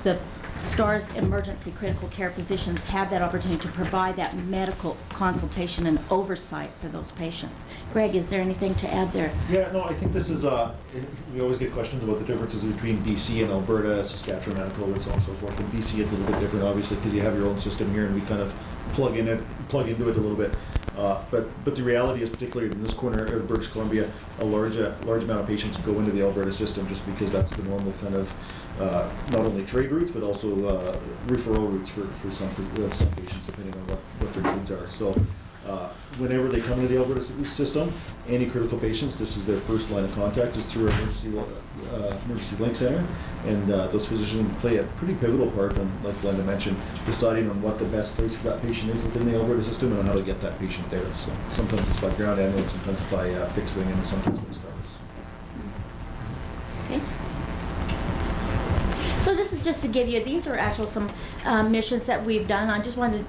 the STARS emergency critical care physicians have that opportunity to provide that medical consultation and oversight for those patients. Greg, is there anything to add there? Yeah, no, I think this is, we always get questions about the differences between BC and Alberta, Saskatchewan, Manitoba, and so on and so forth. And BC is a little bit different, obviously, because you have your own system here, and we kind of plug into it a little bit. But the reality is, particularly in this corner of British Columbia, a large amount of patients go into the Alberta system just because that's the normal kind of not only trade routes but also referral routes for some patients, depending on what their needs are. So whenever they come into the Alberta system, any critical patients, this is their first line of contact, is through our emergency link center, and those physicians play a pretty pivotal part in, like Glenda mentioned, deciding on what the best place for that patient is within the Alberta system and on how to get that patient there. So sometimes it's by ground ambulance, sometimes it's by fixed wing, and sometimes by STARS. Okay. So this is just to give you, these are actually some missions that we've done. I just wanted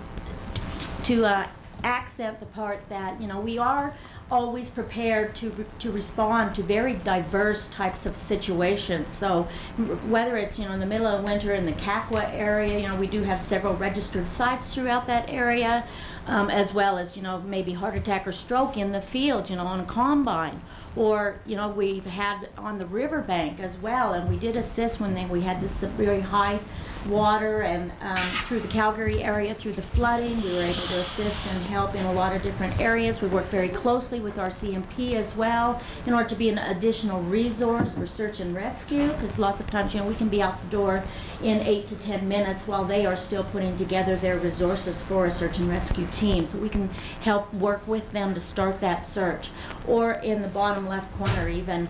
to accent the part that, you know, we are always prepared to respond to very diverse types of situations. So whether it's, you know, in the middle of winter in the Kakwa area, you know, we do have several registered sites throughout that area, as well as, you know, maybe heart attack or stroke in the field, you know, on a combine. Or, you know, we've had on the riverbank as well, and we did assist when we had this very high water and through the Calgary area, through the flooding. We were able to assist and help in a lot of different areas. We worked very closely with our CMP as well in order to be an additional resource for search and rescue, because lots of times, we can be out the door in 8 to 10 minutes while they are still putting together their resources for a search and rescue team. So we can help work with them to start that search. Or in the bottom left corner even,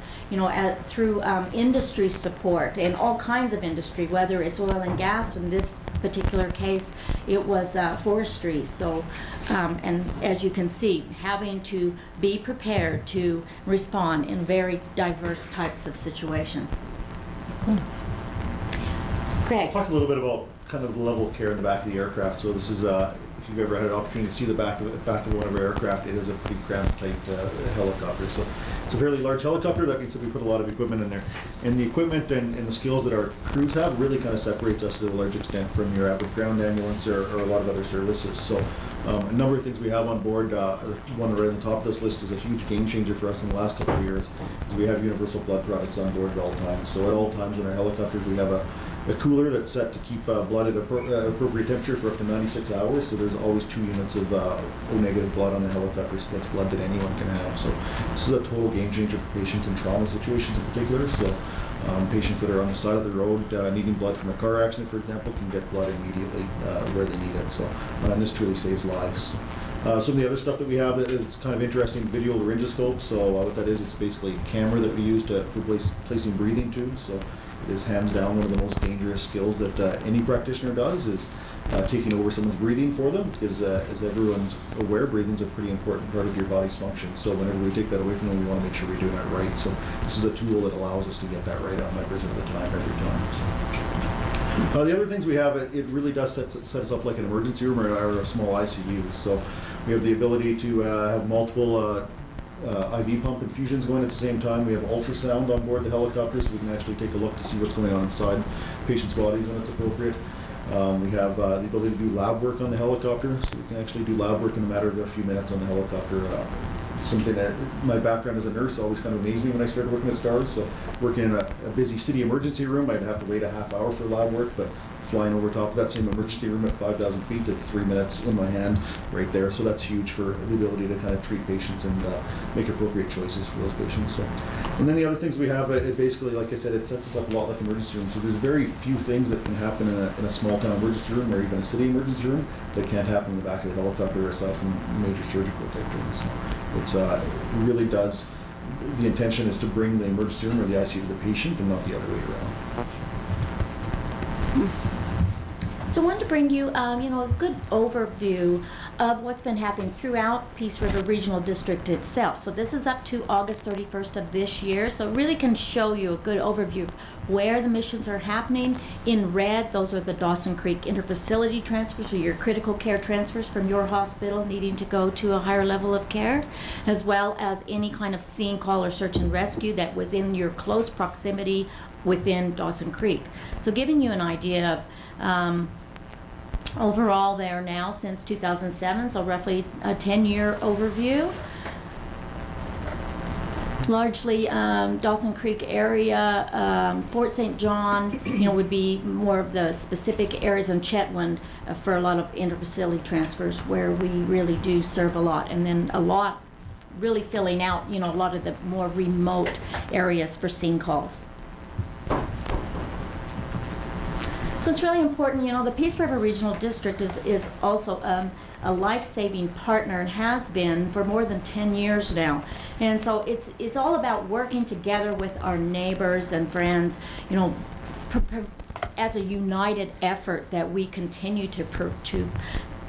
through industry support and all kinds of industry, whether it's oil and gas. In this particular case, it was forestry. So, and as you can see, having to be prepared to respond in very diverse types of situations. Greg. I'll talk a little bit about kind of the level of care in the back of the aircraft. So this is, if you've ever had an opportunity to see the back of one of our aircraft, it is a pretty cramped, tight helicopter. So it's a fairly large helicopter. That means that we put a lot of equipment in there. And the equipment and the skills that our crews have really kind of separates us to a large extent from your average ground ambulance or a lot of other services. So a number of things we have on board. The one right on the top of this list is a huge game changer for us in the last couple of years, is we have universal blood products on board at all times. So at all times in our helicopters, we have a cooler that's set to keep blood at appropriate temperature for up to 96 hours. So there's always 2 units of O-negative blood on the helicopter, so that's blood that anyone can have. So this is a total game changer for patients in trauma situations in particular. So patients that are on the side of the road needing blood from a car accident, for example, can get blood immediately where they need it. So and this truly saves lives. Some of the other stuff that we have that is kind of interesting, video laryngoscope. So what that is, it's basically a camera that we use for placing breathing tubes. So it is hands down one of the most dangerous skills that any practitioner does, is taking over someone's breathing for them, because as everyone's aware, breathing is a pretty important part of your body's function. So whenever we take that away from them, we want to make sure we're doing it right. So this is a tool that allows us to get that right 100% of the time, every time. So. The other things we have, it really does set us up like an emergency room or a small ICU. So we have the ability to have multiple IV pump infusions going at the same time. We have ultrasound on board the helicopter, so we can actually take a look to see what's going on inside patients' bodies when it's appropriate. We have the ability to do lab work on the helicopter, so we can actually do lab work in a matter of a few minutes on the helicopter. Something that my background as a nurse always kind of amazed me when I started working at STARS. So working in a busy city emergency room, I'd have to wait a half hour for lab work, but flying over top of that same emergency room at 5,000 feet, it's 3 minutes in my hand right there. So that's huge for the ability to kind of treat patients and make appropriate choices for those patients. So, and then the other things we have, it basically, like I said, it sets us up a lot like emergency rooms. So there's very few things that can happen in a small town emergency room or even a city emergency room that can't happen in the back of the helicopter, aside from major surgical type things. So it really does. The intention is to bring the emergency room or the ICU to the patient and not the other way around. So I wanted to bring you, a good overview of what's been happening throughout Peace River Regional District itself. So this is up to August 31st of this year, so it really can show you a good overview of where the missions are happening. In red, those are the Dawson Creek interfacility transfers, or your critical care transfers from your hospital needing to go to a higher level of care, as well as any kind of scene call or search and rescue that was in your close proximity within Dawson Creek. So giving you an idea of overall there now since 2007, so roughly a 10-year overview. Largely Dawson Creek area, Fort St. John, would be more of the specific areas, in Chetwynd for a lot of interfacility transfers where we really do serve a lot, and then a lot really filling out, a lot of the more remote areas for scene calls. So it's really important, the Peace River Regional District is also a life-saving partner and has been for more than 10 years now. And so it's all about working together with our neighbors and friends, as a united effort that we continue to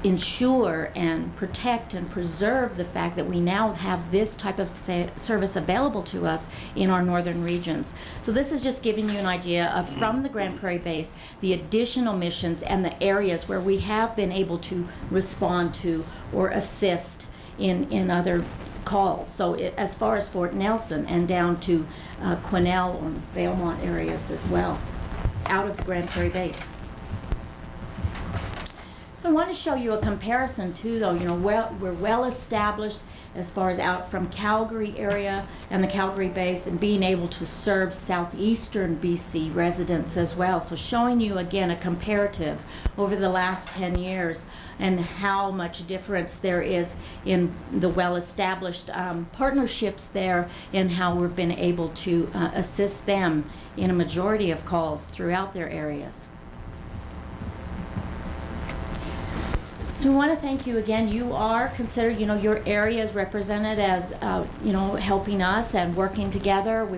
ensure and protect and preserve the fact that we now have this type of service available to us in our northern regions. So this is just giving you an idea of, from the Grand Prairie base, the additional missions and the areas where we have been able to respond to or assist in other calls. So as far as Fort Nelson and down to Quesnel or Valemont areas as well, out of the Grand Prairie base. So I want to show you a comparison too, though. You know, we're well established as far as out from Calgary area and the Calgary base, and being able to serve southeastern BC residents as well. So showing you again a comparative over the last 10 years and how much difference there is in the well-established partnerships there, and how we've been able to assist them in a majority of calls throughout their areas. So we want to thank you again. You are considered, you know, your area is represented as, you know, helping us and working together.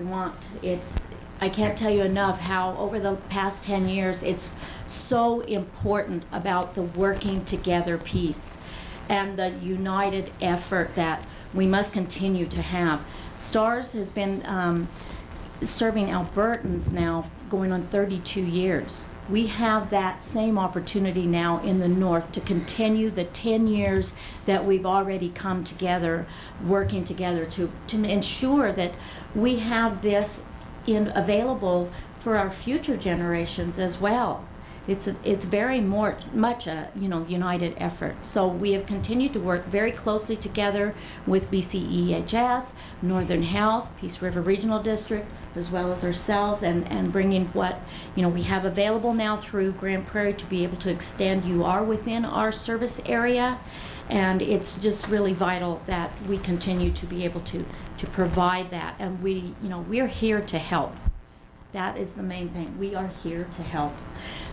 I can't tell you enough how over the past 10 years, it's so important about the working together piece and the united effort that we must continue to have. STARS has been serving Albertans now going on 32 years. We have that same opportunity now in the north to continue the 10 years that we've already come together, working together to ensure that we have this available for our future generations as well. It's very much a united effort. So we have continued to work very closely together with BCEHS, Northern Health, Peace River Regional District, as well as ourselves, and bringing what we have available now through Grand Prairie to be able to extend. You are within our service area, and it's just really vital that we continue to be able to provide that. And we're here to help. That is the main thing. We are here to help.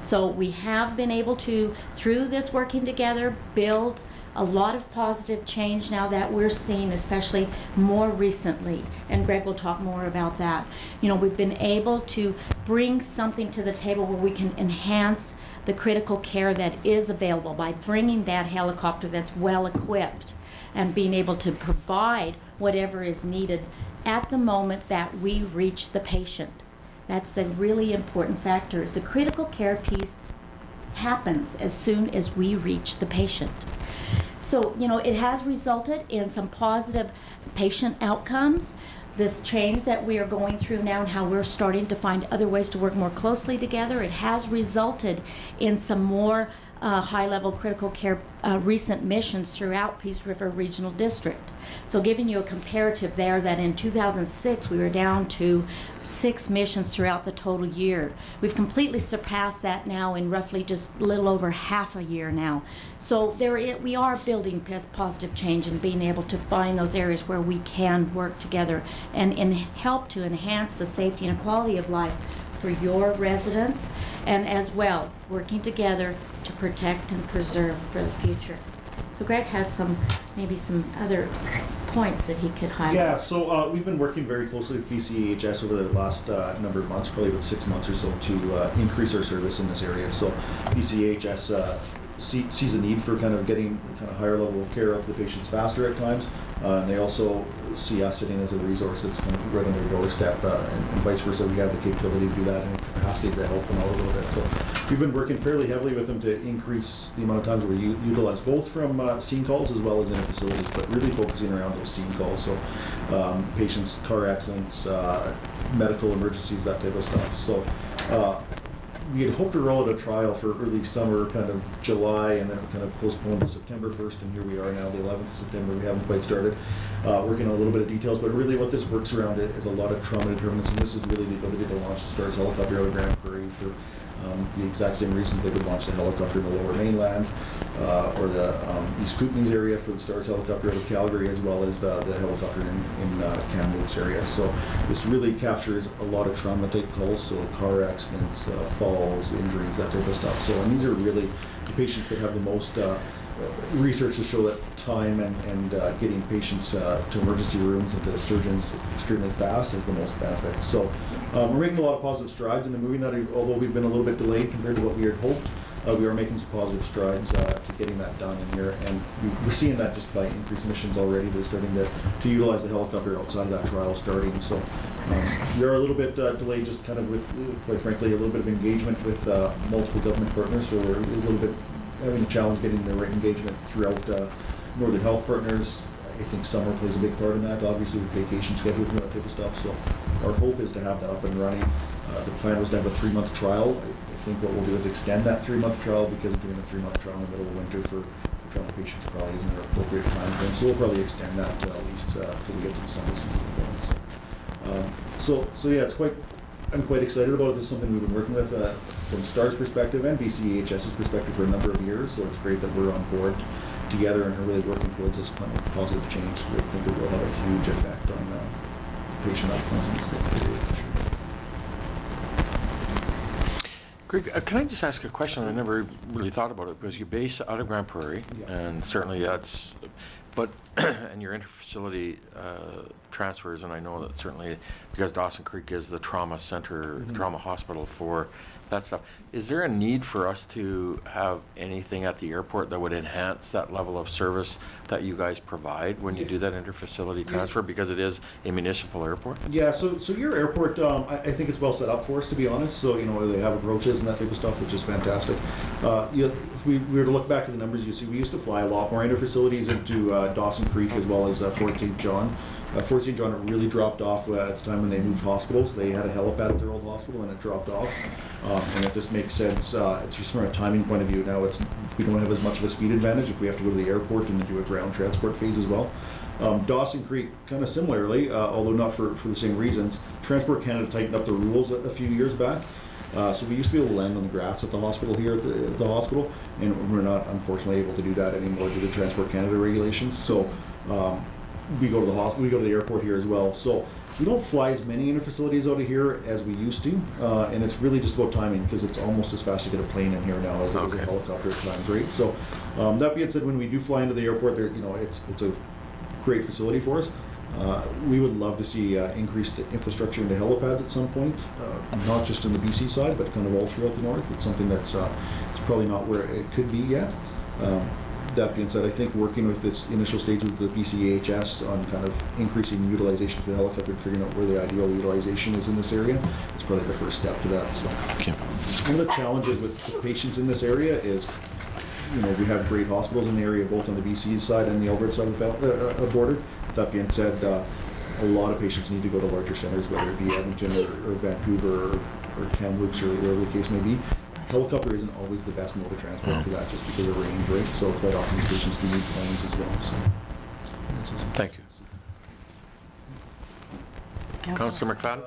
So we have been able to, through this working together, build a lot of positive change now that we're seeing, especially more recently. And Greg will talk more about that. We've been able to bring something to the table where we can enhance the critical care that is available by bringing that helicopter that's well equipped and being able to provide whatever is needed at the moment that we reach the patient. That's the really important factor, is the critical care piece happens as soon as we reach the patient. So, it has resulted in some positive patient outcomes. This change that we are going through now and how we're starting to find other ways to work more closely together, it has resulted in some more high-level critical care recent missions throughout Peace River Regional District. So giving you a comparative there, that in 2006 we were down to 6 missions throughout the total year. We've completely surpassed that now in roughly just a little over half a year now. So we are building positive change and being able to find those areas where we can work together and help to enhance the safety and quality of life for your residents, and as well working together to protect and preserve for the future. So Greg has maybe some other points that he could highlight. Yeah, so we've been working very closely with BCEHS over the last number of months, probably about 6 months or so, to increase our service in this area. So BCEHS sees a need for kind of getting higher level of care out to the patients faster at times. And they also see us sitting as a resource that's kind of right on their doorstep, and vice versa. We have the capability to do that and capacity to help them out a little bit. So we've been working fairly heavily with them to increase the amount of times we utilize both from scene calls as well as in our facilities, but really focusing around those scene calls. So patients, car accidents, medical emergencies, that type of stuff. So we had hoped to roll out a trial for early summer, kind of July, and then it kind of postponed to September 1st, and here we are now, the 11th of September. We haven't quite started working on a little bit of details, but really what this works around it is a lot of trauma determinants, and this is really the ability to launch the STARS helicopter out of Grand Prairie for the exact same reasons they would launch the helicopter in the Lower Mainland or the East Kootenays area for the STARS helicopter out of Calgary, as well as the helicopter in Kamloops area. So this really captures a lot of trauma type calls, so car accidents, falls, injuries, that type of stuff. So, and these are really the patients that have the most research to show that time and getting patients to emergency rooms and to surgeons extremely fast is the most benefit. So we're making a lot of positive strides into moving that, although we've been a little bit delayed compared to what we had hoped. We are making some positive strides to getting that done in here, and we're seeing that just by increased missions already. They're starting to utilize the helicopter outside of that trial starting. So we are a little bit delayed, just kind of with, quite frankly, a little bit of engagement with multiple government partners. So we're a little bit having a challenge getting the right engagement throughout Northern Health Partners. I think summer plays a big part in that, obviously, with vacation schedules and that type of stuff. So our hope is to have that up and running. The plan was to have a 3-month trial. I think what we'll do is extend that 3-month trial, because doing a 3-month trial in the middle of winter for trauma patients probably isn't an appropriate time frame. So we'll probably extend that to at least till we get to the summer season again. So yeah, I'm quite excited about it. This is something we've been working with from STAR's perspective and BCEHS's perspective for a number of years. So it's great that we're on board together and are really working towards this kind of positive change. I think it will have a huge effect on the patient outcomes in the state. Greg, can I just ask a question? I never really thought about it, because you base out of Grand Prairie, and certainly that's, but, and your interfacility transfers, and I know that certainly because Dawson Creek is the trauma center, trauma hospital for that stuff. Is there a need for us to have anything at the airport that would enhance that level of service that you guys provide when you do that interfacility transfer, because it is a municipal airport? Yeah, so your airport, I think it's well set up for us, to be honest. So, they have approaches and that type of stuff, which is fantastic. If we were to look back at the numbers, you see we used to fly a lot more interfacilities into Dawson Creek as well as Fort St. John. Fort St. John really dropped off at the time when they moved hospitals. They had a helipad at their old hospital and it dropped off. And it just makes sense. It's just from a timing point of view now. We don't have as much of a speed advantage if we have to go to the airport and then do a ground transport phase as well. Dawson Creek, kind of similarly, although not for the same reasons. Transport Canada tightened up the rules a few years back. So we used to be able to land on the grass at the hospital here at the hospital, and we're not unfortunately able to do that anymore due to Transport Canada regulations. So we go to the hospital, we go to the airport here as well. So we don't fly as many interfacilities out of here as we used to, and it's really just about timing, because it's almost as fast to get a plane in here now as it is a helicopter at times, right? So that being said, when we do fly into the airport, there, it's a great facility for us. We would love to see increased infrastructure into helipads at some point, not just in the BC side, but kind of all throughout the north. It's something that's it's probably not where it could be yet. That being said, I think working with this initial stage with the BCEHS on kind of increasing utilization for the helicopter and figuring out where the ideal utilization is in this area, it's probably the first step to that. So, one of the challenges with patients in this area is, we have great hospitals in the area, both on the BC side and the Alberta side of the border. That being said, a lot of patients need to go to larger centers, whether it be Edmonton or Vancouver or Kamloops or wherever the case may be. Helicopter isn't always the best mode of transport for that, just because of range, right? So quite often these patients do need planes as well. So thank you. Councillor McFadden?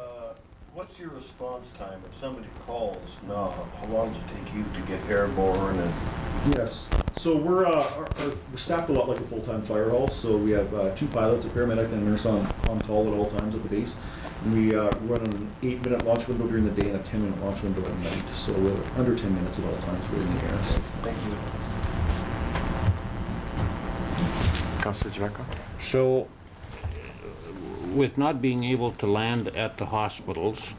What's your response time if somebody calls now? How long does it take you to get airborne? And yes, so we're staffed a lot like a full-time fire hall. So we have 2 pilots, a paramedic, and a nurse on call at all times at the base. And we run an 8-minute launch window during the day and a 10-minute launch window at night. So we're under 10 minutes at all times we're in the air. So. Thank you. Councillor Jaco? So, with not being able to land at the hospitals,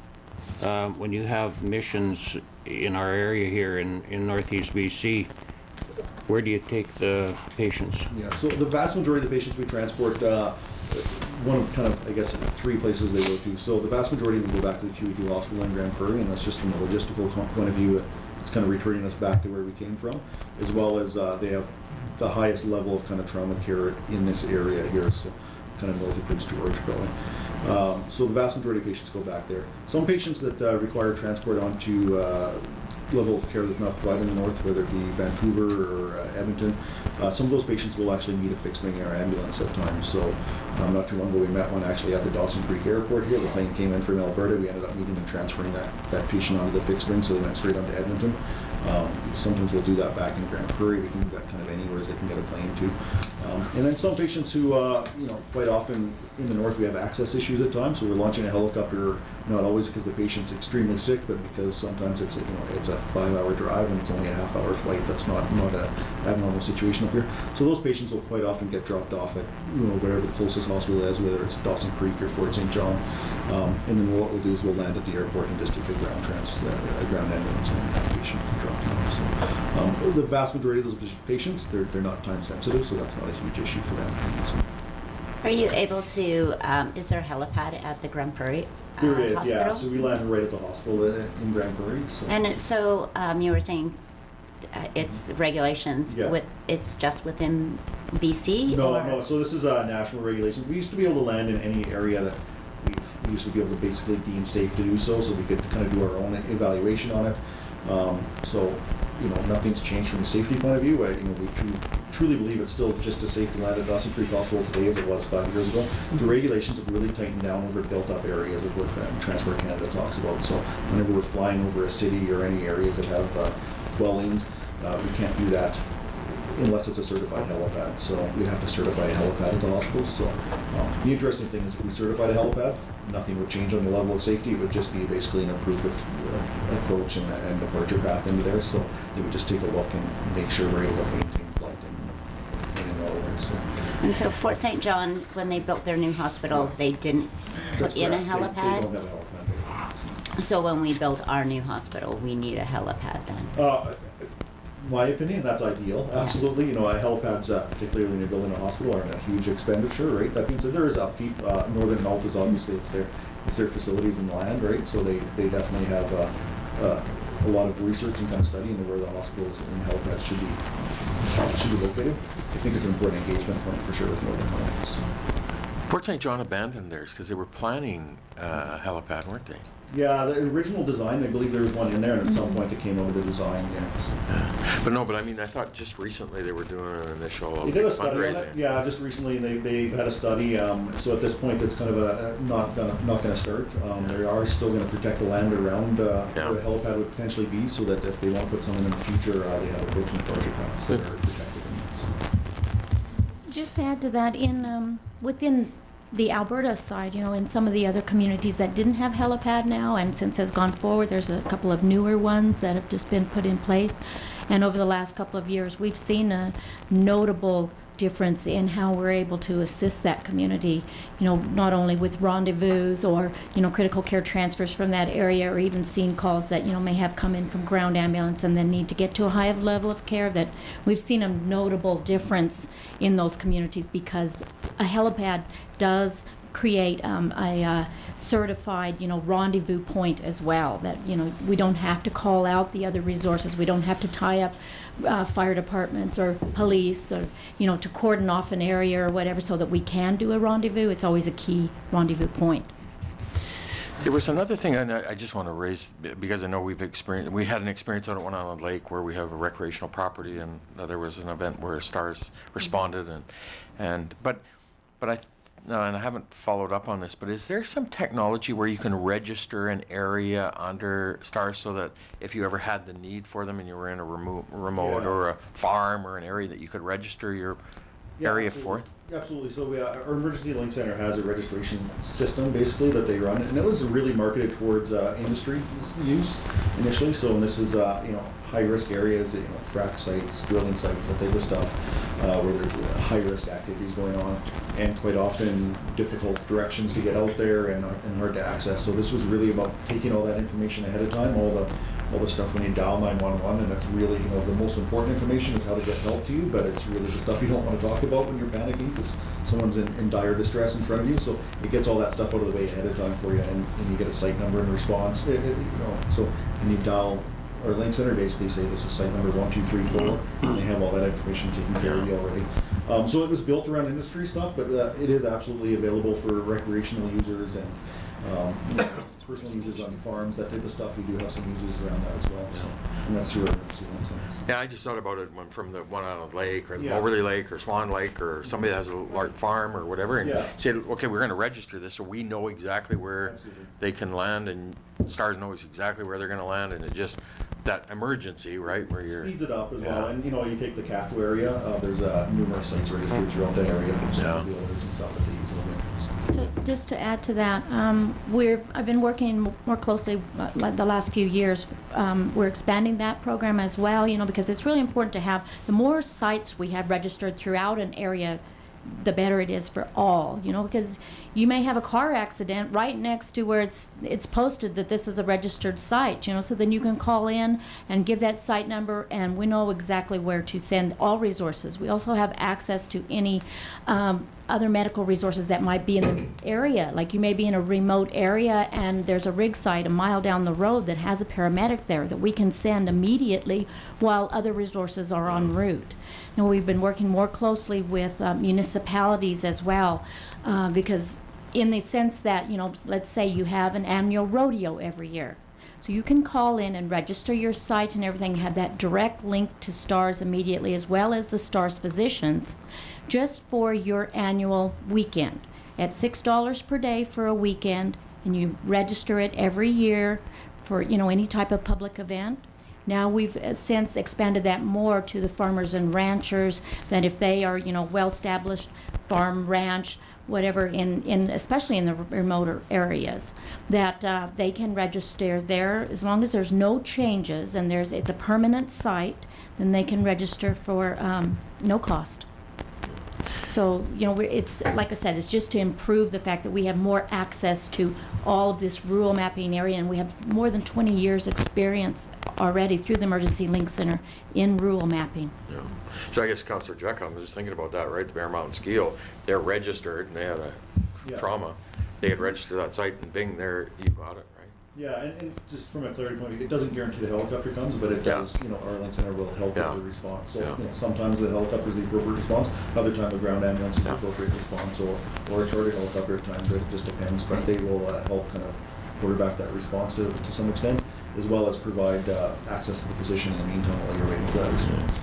when you have missions in our area here in Northeast BC, where do you take the patients? Yeah, so the vast majority of the patients we transport, one of kind of, I guess, 3 places they go to. So the vast majority of them go back to the QE2 hospital in Grand Prairie, and that's just from a logistical point of view. It's kind of returning us back to where we came from, as well as they have the highest level of kind of trauma care in this area here, so kind of north of Prince George probably. So the vast majority of patients go back there. Some patients that require transport onto level of care that's not provided in the north, whether it be Vancouver or Edmonton, some of those patients will actually need a fixed wing air ambulance at times. So not too long ago we met one actually at the Dawson Creek Airport here. The plane came in from Alberta. We ended up meeting and transferring that patient onto the fixed wing, so they went straight onto Edmonton. Sometimes we'll do that back in Grand Prairie. We can do that kind of anywhere as they can get a plane to. And then some patients who, quite often in the north we have access issues at times, so we're launching a helicopter, not always because the patient's extremely sick, but because sometimes it's a 5-hour drive and it's only a half-hour flight. That's not an abnormal situation up here. So those patients will quite often get dropped off at wherever the closest hospital is, whether it's Dawson Creek or Fort St. John. And then what we'll do is we'll land at the airport and just take a ground ambulance and that patient dropped off. So the vast majority of those patients, they're not time sensitive, so that's not a huge issue for them. So. Are you able to, is there a helipad at the Grand Prairie There is, hospital? yeah. So we landed right at the hospital in Grand Prairie. So. And you were saying it's the regulations, it's just within BC? No. So this is national regulations. We used to be able to land in any area that we used to be able to basically deem safe to do so we could kind of do our own evaluation on it. So, nothing's changed from a safety point of view. We truly believe it's still just as safe to land at Dawson Creek Hospital today as it was 5 years ago. The regulations have really tightened down over built-up areas of what Transport Canada talks about. So whenever we're flying over a city or any areas that have dwellings, we can't do that unless it's a certified helipad. So we'd have to certify a helipad at the hospital. So the interesting thing is if we certified a helipad, nothing would change on the level of safety. It would just be basically an approved approach and departure path into there. So they would just take a look and make sure we're able to maintain flight and all there. So. And so Fort St. John, when they built their new hospital, they didn't put in a helipad? They don't have a helipad. So when we build our new hospital, we need a helipad then? My opinion, that's ideal. Absolutely. A helipads, particularly when you're building a hospital, aren't a huge expenditure, right? That being said, there is upkeep. Northern Health is obviously it's their facilities and land, right? So they definitely have a lot of research and kind of study into where the hospitals and helipads should be located. I think it's an important engagement point for sure with Northern Health. So. Fort St. John abandoned theirs because they were planning a helipad, weren't they? Yeah, the original design, I believe there was one in there, and at some point it came out of the design, yeah. But no, I mean, I thought just recently they were doing an initial They did a study on fundraising. it, yeah, just recently, they've had a study, so at this point, it's kind of not gonna start. They are still gonna protect the land around where the helipad would potentially be, so that if they want to put something in the future, they have approach and departure paths that are protected. Just to add to that, within the Alberta side, in some of the other communities that didn't have helipad now, and since has gone forward, there's a couple of newer ones that have just been put in place. And over the last couple of years, we've seen a notable difference in how we're able to assist that community, not only with rendezvous or, critical care transfers from that area, or even seen calls that, may have come in from ground ambulance and then need to get to a higher level of care, that we've seen a notable difference in those communities because a helipad does create a certified, rendezvous point as well, that, we don't have to call out the other resources. We don't have to tie up fire departments or police or, to cordon off an area or whatever so that we can do a rendezvous. It's always a key rendezvous point. There was another thing I just want to raise because I know we had an experience out at One Island Lake where we have a recreational property, and there was an event where STARS responded, but I haven't followed up on this, but is there some technology where you can register an area under STARS so that if you ever had the need for them and you were in a remote or a farm or an area that you could register your area for? Absolutely. So our Emergency Link Center has a registration system basically that they run, and it was really marketed towards industry use initially. So this is high risk areas, frac sites, drilling sites, that type of stuff, where there's high risk activities going on, and quite often difficult directions to get out there and hard to access. So this was really about taking all that information ahead of time, all the stuff when you dial 911, and it's really, the most important information is how to get help to you, but it's really the stuff you don't want to talk about when you're panicking because someone's in dire distress in front of you. So it gets all that stuff out of the way ahead of time for you, and you get a site number and response. So and you dial our Link Center, basically say this is site number 1234, and they have all that information taken care of you already. So it was built around industry stuff, but it is absolutely available for recreational users and personal users on farms, that type of stuff. We do have some users around that as well. So, and that's through our Emergency Link Center. Yeah, I just thought about it from the One Island Lake or the Moberly Lake or Swan Lake or somebody that has a large farm or whatever, and say, okay, we're going to register this so we know exactly where they can land, and STARS knows exactly where they're going to land, and it just that emergency, right, where you're speeds it up as well. And you take the Capital area. There's numerous sites registered throughout that area for snowmobilers and stuff that they use over there. Just to add to that, I've been working more closely the last few years. We're expanding that program as well, because it's really important to have, the more sites we have registered throughout an area, the better it is for all, because you may have a car accident right next to where it's posted that this is a registered site, so then you can call in and give that site number, and we know exactly where to send all resources. We also have access to any other medical resources that might be in the area. Like you may be in a remote area and there's a rig site a mile down the road that has a paramedic there that we can send immediately while other resources are en route. Now, we've been working more closely with municipalities as well, because in the sense that, let's say you have an annual rodeo every year. So you can call in and register your site and everything, have that direct link to STARS immediately, as well as the STARS physicians, just for your annual weekend. At $6 per day for a weekend, and you register it every year for, you know, any type of public event. Now we've since expanded that more to the farmers and ranchers, that if they are, you know, well-established farm, ranch, whatever, in especially in the remoter areas, that they can register there as long as there's no changes and it's a permanent site, then they can register for no cost. So, you know, it's, like I said, it's just to improve the fact that we have more access to all of this rural mapping area, and we have more than 20 years experience already through the Emergency Link Center in rural mapping. Yeah. So I guess Councillor Jekyll, I was just thinking about that, right? The Bear Mountain Ski, they're registered and they had a trauma. They had registered that site and bing, there, you got it, right? Yeah, and just from a clarity point, it doesn't guarantee the helicopter comes, but it does, you know, our link center will help with the response. So, you know, sometimes the helicopter is the appropriate response, other time the ground ambulance is the appropriate response, or a charter helicopter at times, it just depends, but they will help kind of quarterback that response to some extent, as well as provide access to the physician in the meantime while you're waiting for that response.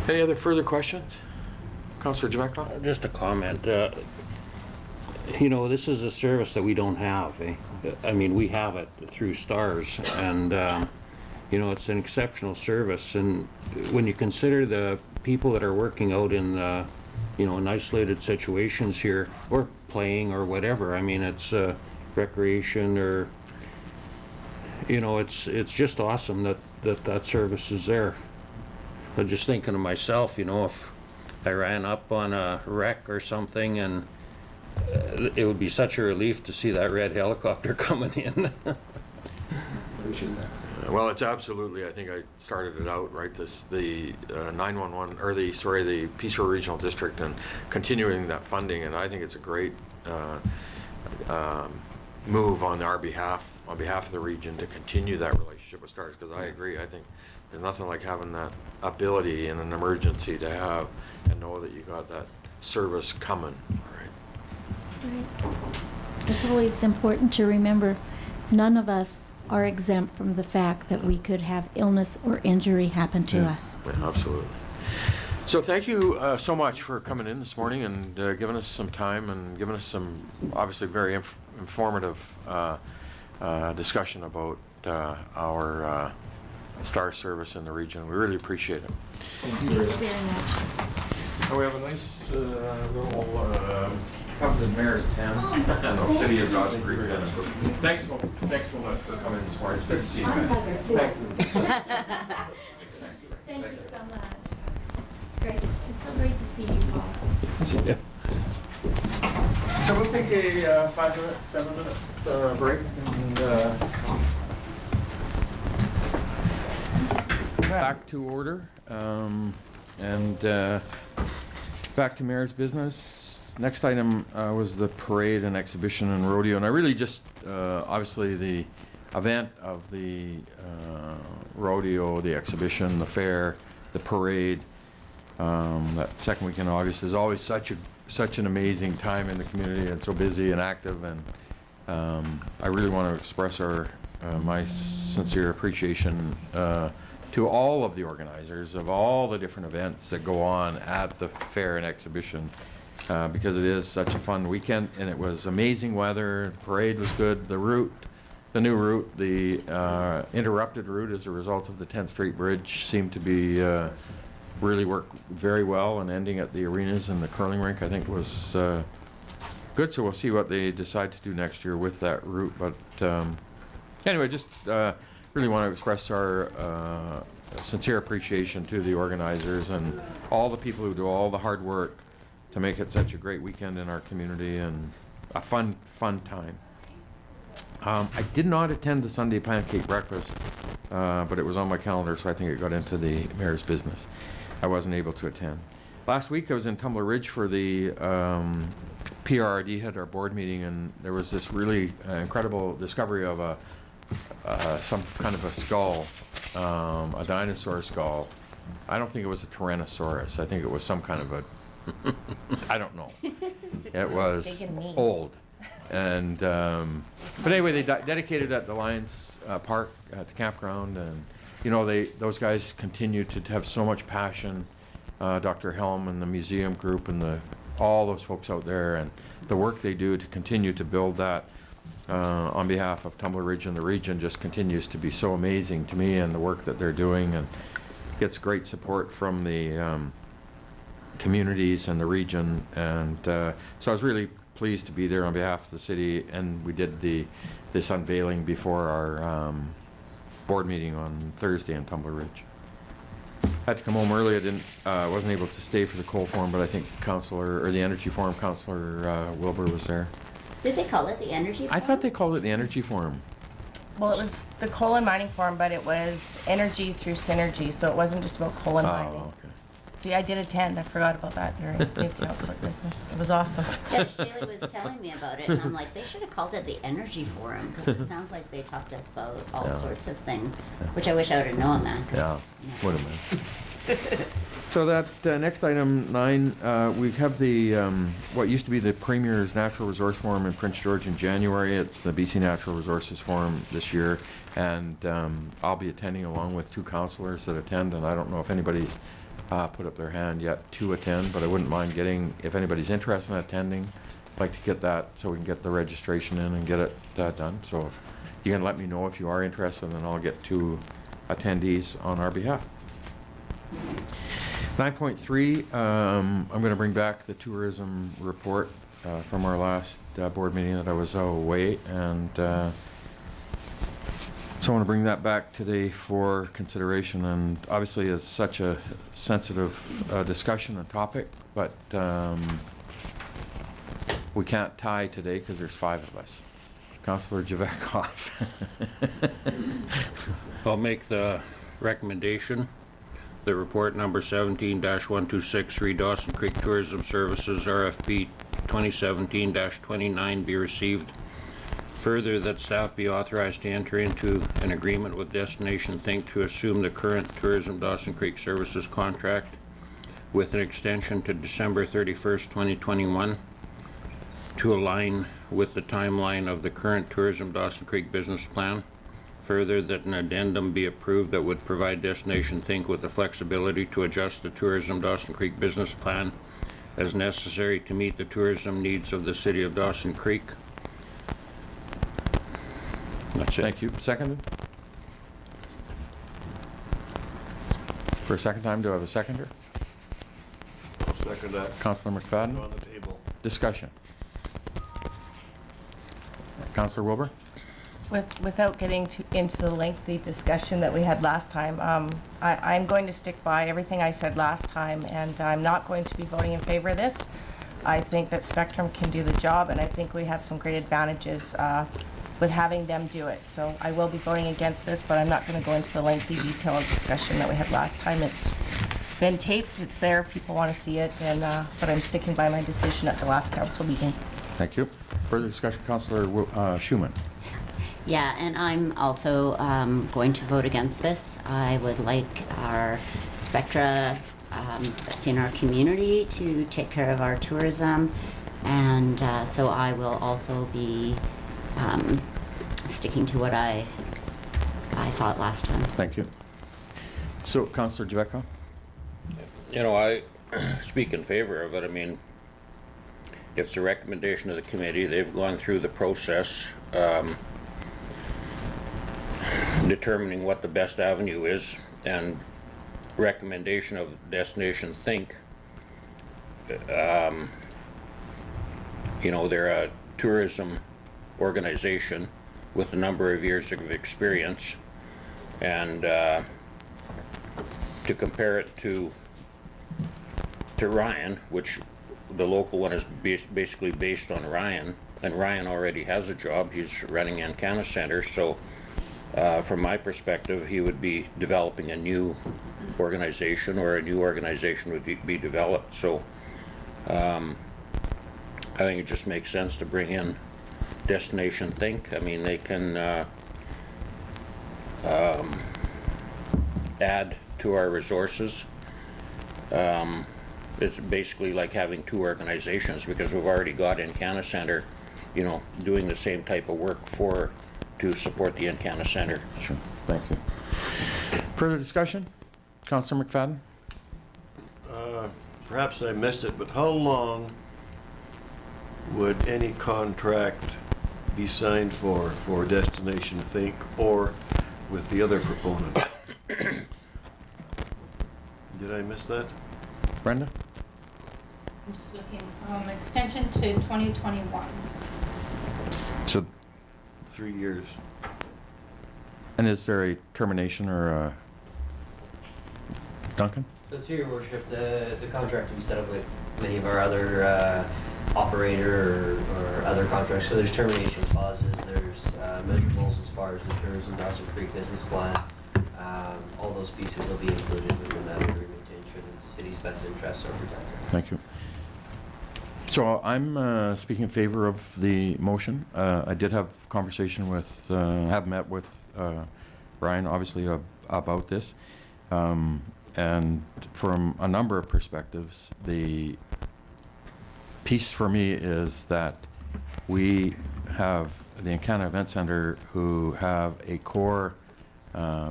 Any other further questions? Councillor Jekyll? Just a comment. You know, this is a service that we don't have. I mean, we have it through STARS, and you know, it's an exceptional service. And when you consider the people that are working out in, you know, in isolated situations here, or playing or whatever, I mean, it's recreation, or, you know, it's just awesome that service is there. I'm just thinking of myself, you know, if I ran up on a wreck or something, and it would be such a relief to see that red helicopter coming in. Well, it's absolutely, I think I started it out, right, the 911, or the Peace River Regional District, and continuing that funding, and I think it's a great move on our behalf, on behalf of the region, to continue that relationship with STARS, because I agree, I think there's nothing like having that ability in an emergency to have and know that you got that service coming, right? Right. It's always important to remember, none of us are exempt from the fact that we could have illness or injury happen to us. Yeah, absolutely. So thank you so much for coming in this morning and giving us some time and giving us some obviously very informative discussion about our STAR service in the region. We really appreciate it. Thank you very much. And we have a nice little come to the mayor's tent. No, City of Dawson Creek tent. Thanks so much for coming this morning. It's good to see you guys. Thank you. Thank you so much. It's great. It's so great to see you, Paul. Yeah. So we'll take a 5-minute, 7-minute break, and back to order, and back to mayor's business. Next item was the parade and exhibition and rodeo, and I really just obviously the event of the rodeo, the exhibition, the fair, the parade. That second weekend in August is always such an amazing time in the community, and so busy and active, and I really want to express my sincere appreciation to all of the organizers of all the different events that go on at the fair and exhibition, because it is such a fun weekend, and it was amazing weather. The parade was good. The new route, the interrupted route as a result of the 10th Street Bridge, seemed to be really worked very well, and ending at the arenas and the curling rink, I think, was good. So we'll see what they decide to do next year with that route. But anyway, just really want to express our sincere appreciation to the organizers and all the people who do all the hard work to make it such a great weekend in our community and a fun time. I did not attend the Sunday pancake breakfast, but it was on my calendar, so I think it got into the mayor's business. I wasn't able to attend. Last week I was in Tumbler Ridge for the PRRD, had our board meeting, and there was this really incredible discovery of some kind of a skull, a dinosaur skull. I don't think it was a Tyrannosaurus. I think it was some kind of a, I don't know. It was old. And, but anyway, they dedicated at the Lions Park at the campground, and you know, those guys continue to have so much passion. Dr. Helm and the museum group and all those folks out there, and the work they do to continue to build that on behalf of Tumbler Ridge and the region just continues to be so amazing to me, and the work that they're doing, and gets great support from the communities and the region. And so I was really pleased to be there on behalf of the city, and we did this unveiling before our board meeting on Thursday in Tumbler Ridge. I had to come home early. I wasn't able to stay for the coal forum, but I think the energy forum, Councillor Wilbur was there. Did they call it the Energy Forum? I thought they called it the energy forum. Well, it was the coal and mining forum, but it was energy through synergy, so it wasn't just about coal and mining. Oh, okay. So yeah, I did attend. I forgot about that during new councillor business. It was awesome. Yeah, Shaylee was telling me about it, and I'm like, they should have called it the Energy Forum, because it sounds like they talked about all sorts of things, which I wish I would have known that. Yeah, would have been. So that next item 9, we have the what used to be the Premier's Natural Resource Forum in Prince George in January. It's the BC Natural Resources Forum this year, and I'll be attending along with 2 councillors that attend, and I don't know if anybody's put up their hand yet to attend, but I wouldn't mind getting, if anybody's interested in attending, I'd like to get that so we can get the registration in and get it done. So if you can let me know if you are interested, and then I'll get 2 attendees on our behalf. 9.3, I'm going to bring back the tourism report from our last board meeting that I was away, and so I want to bring that back today for consideration. And obviously it's such a sensitive discussion and topic, but we can't tie today because there's 5 of us. Councillor Javetkov. I'll make the recommendation. The report number 17-1263 Dawson Creek Tourism Services RFP 2017-29 be received. Further, that staff be authorized to enter into an agreement with Destination Think to assume the current Tourism Dawson Creek Services contract with an extension to December 31st, 2021 to align with the timeline of the current Tourism Dawson Creek business plan. Further, that an addendum be approved that would provide Destination Think with the flexibility to adjust the Tourism Dawson Creek business plan as necessary to meet the tourism needs of the city of Dawson Creek. That's it. Thank you. Seconded? For a second time, do I have a seconder? I'll second that. Councillor McFadden? On the table. Discussion. Councillor Wilbur? Without getting into the lengthy discussion that we had last time, I'm going to stick by everything I said last time, and I'm not going to be voting in favor of this. I think that Spectrum can do the job, and I think we have some great advantages with having them do it. So I will be voting against this, but I'm not going to go into the lengthy detailed discussion that we had last time. It's been taped, it's there, people want to see it, and but I'm sticking by my decision at the last council meeting. Thank you. Further discussion, Councillor Schumann. Yeah, and I'm also going to vote against this. I would like our Spectra that's in our community to take care of our tourism, and so I will also be sticking to what I thought last time. Thank you. So, Councillor Javetkov? You know, I speak in favor of it. I mean, it's a recommendation of the committee. They've gone through the process determining what the best avenue is, and recommendation of Destination Think. You know, they're a tourism organization with a number of years of experience, and to compare it to Ryan, which the local one is basically based on Ryan, and Ryan already has a job. He's running Ancana Center, so from my perspective, he would be developing a new organization, or a new organization would be developed. So I think it just makes sense to bring in Destination Think. I mean, they can add to our resources. It's basically like having 2 organizations, because we've already got Ancana Center you know, doing the same type of work to support the Encana Center. Sure, thank you. Further discussion? Councillor McFadden? Perhaps I missed it, but how long would any contract be signed for Destination Think or with the other proponent? Did I miss that? Brenda? I'm just looking, extension to 2021. So, 3 years. and is there a termination or a... Duncan? So to your worship, the contract will be set up with many of our other operator or other contracts. So there's termination clauses, there's measurables as far as the tourism Dawson Creek business plan. All those pieces will be included within that agreement to ensure that the city's best interests are protected. Thank you. So I'm speaking in favor of the motion. I did have conversation with, have met with Brian, obviously, about this. And from a number of perspectives, the piece for me is that we have the Encana Event Center who have a core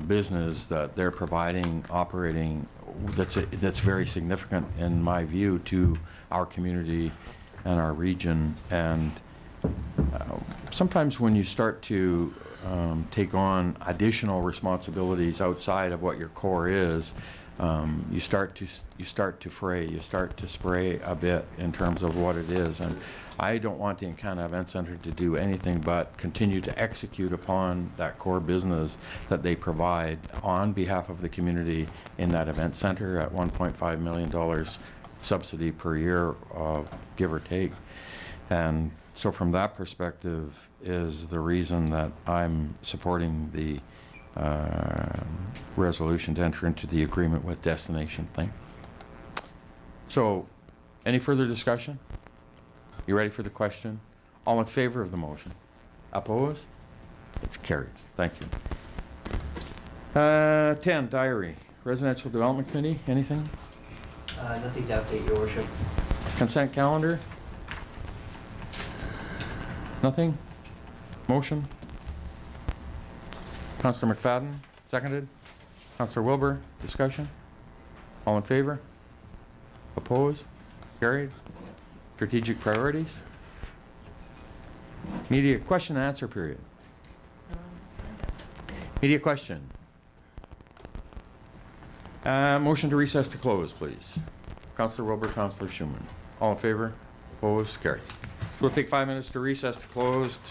business that they're providing, operating, that's very significant in my view to our community and our region. And sometimes when you start to take on additional responsibilities outside of what your core is, you start to fray, you start to spray a bit in terms of what it is. And I don't want the Encana Event Center to do anything but continue to execute upon that core business that they provide on behalf of the community in that event center at $1.5 million subsidy per year, give or take. And so from that perspective is the reason that I'm supporting the resolution to enter into the agreement with Destination Think. So, any further discussion? You ready for the question? All in favor of the motion? Opposed? It's carried. Thank you. 10, diary. Residential Development Committee, anything? Nothing to update, your worship. Consent calendar? Nothing? Motion? Councillor McFadden, seconded. Councillor Wilbur, discussion? All in favor? Opposed? Carried. Strategic priorities? Media question and answer period. Media question. Motion to recess to close, please. Councillor Wilbur, Councillor Schumann. All in favor? Opposed? Carried. We'll take 5 minutes to recess to close.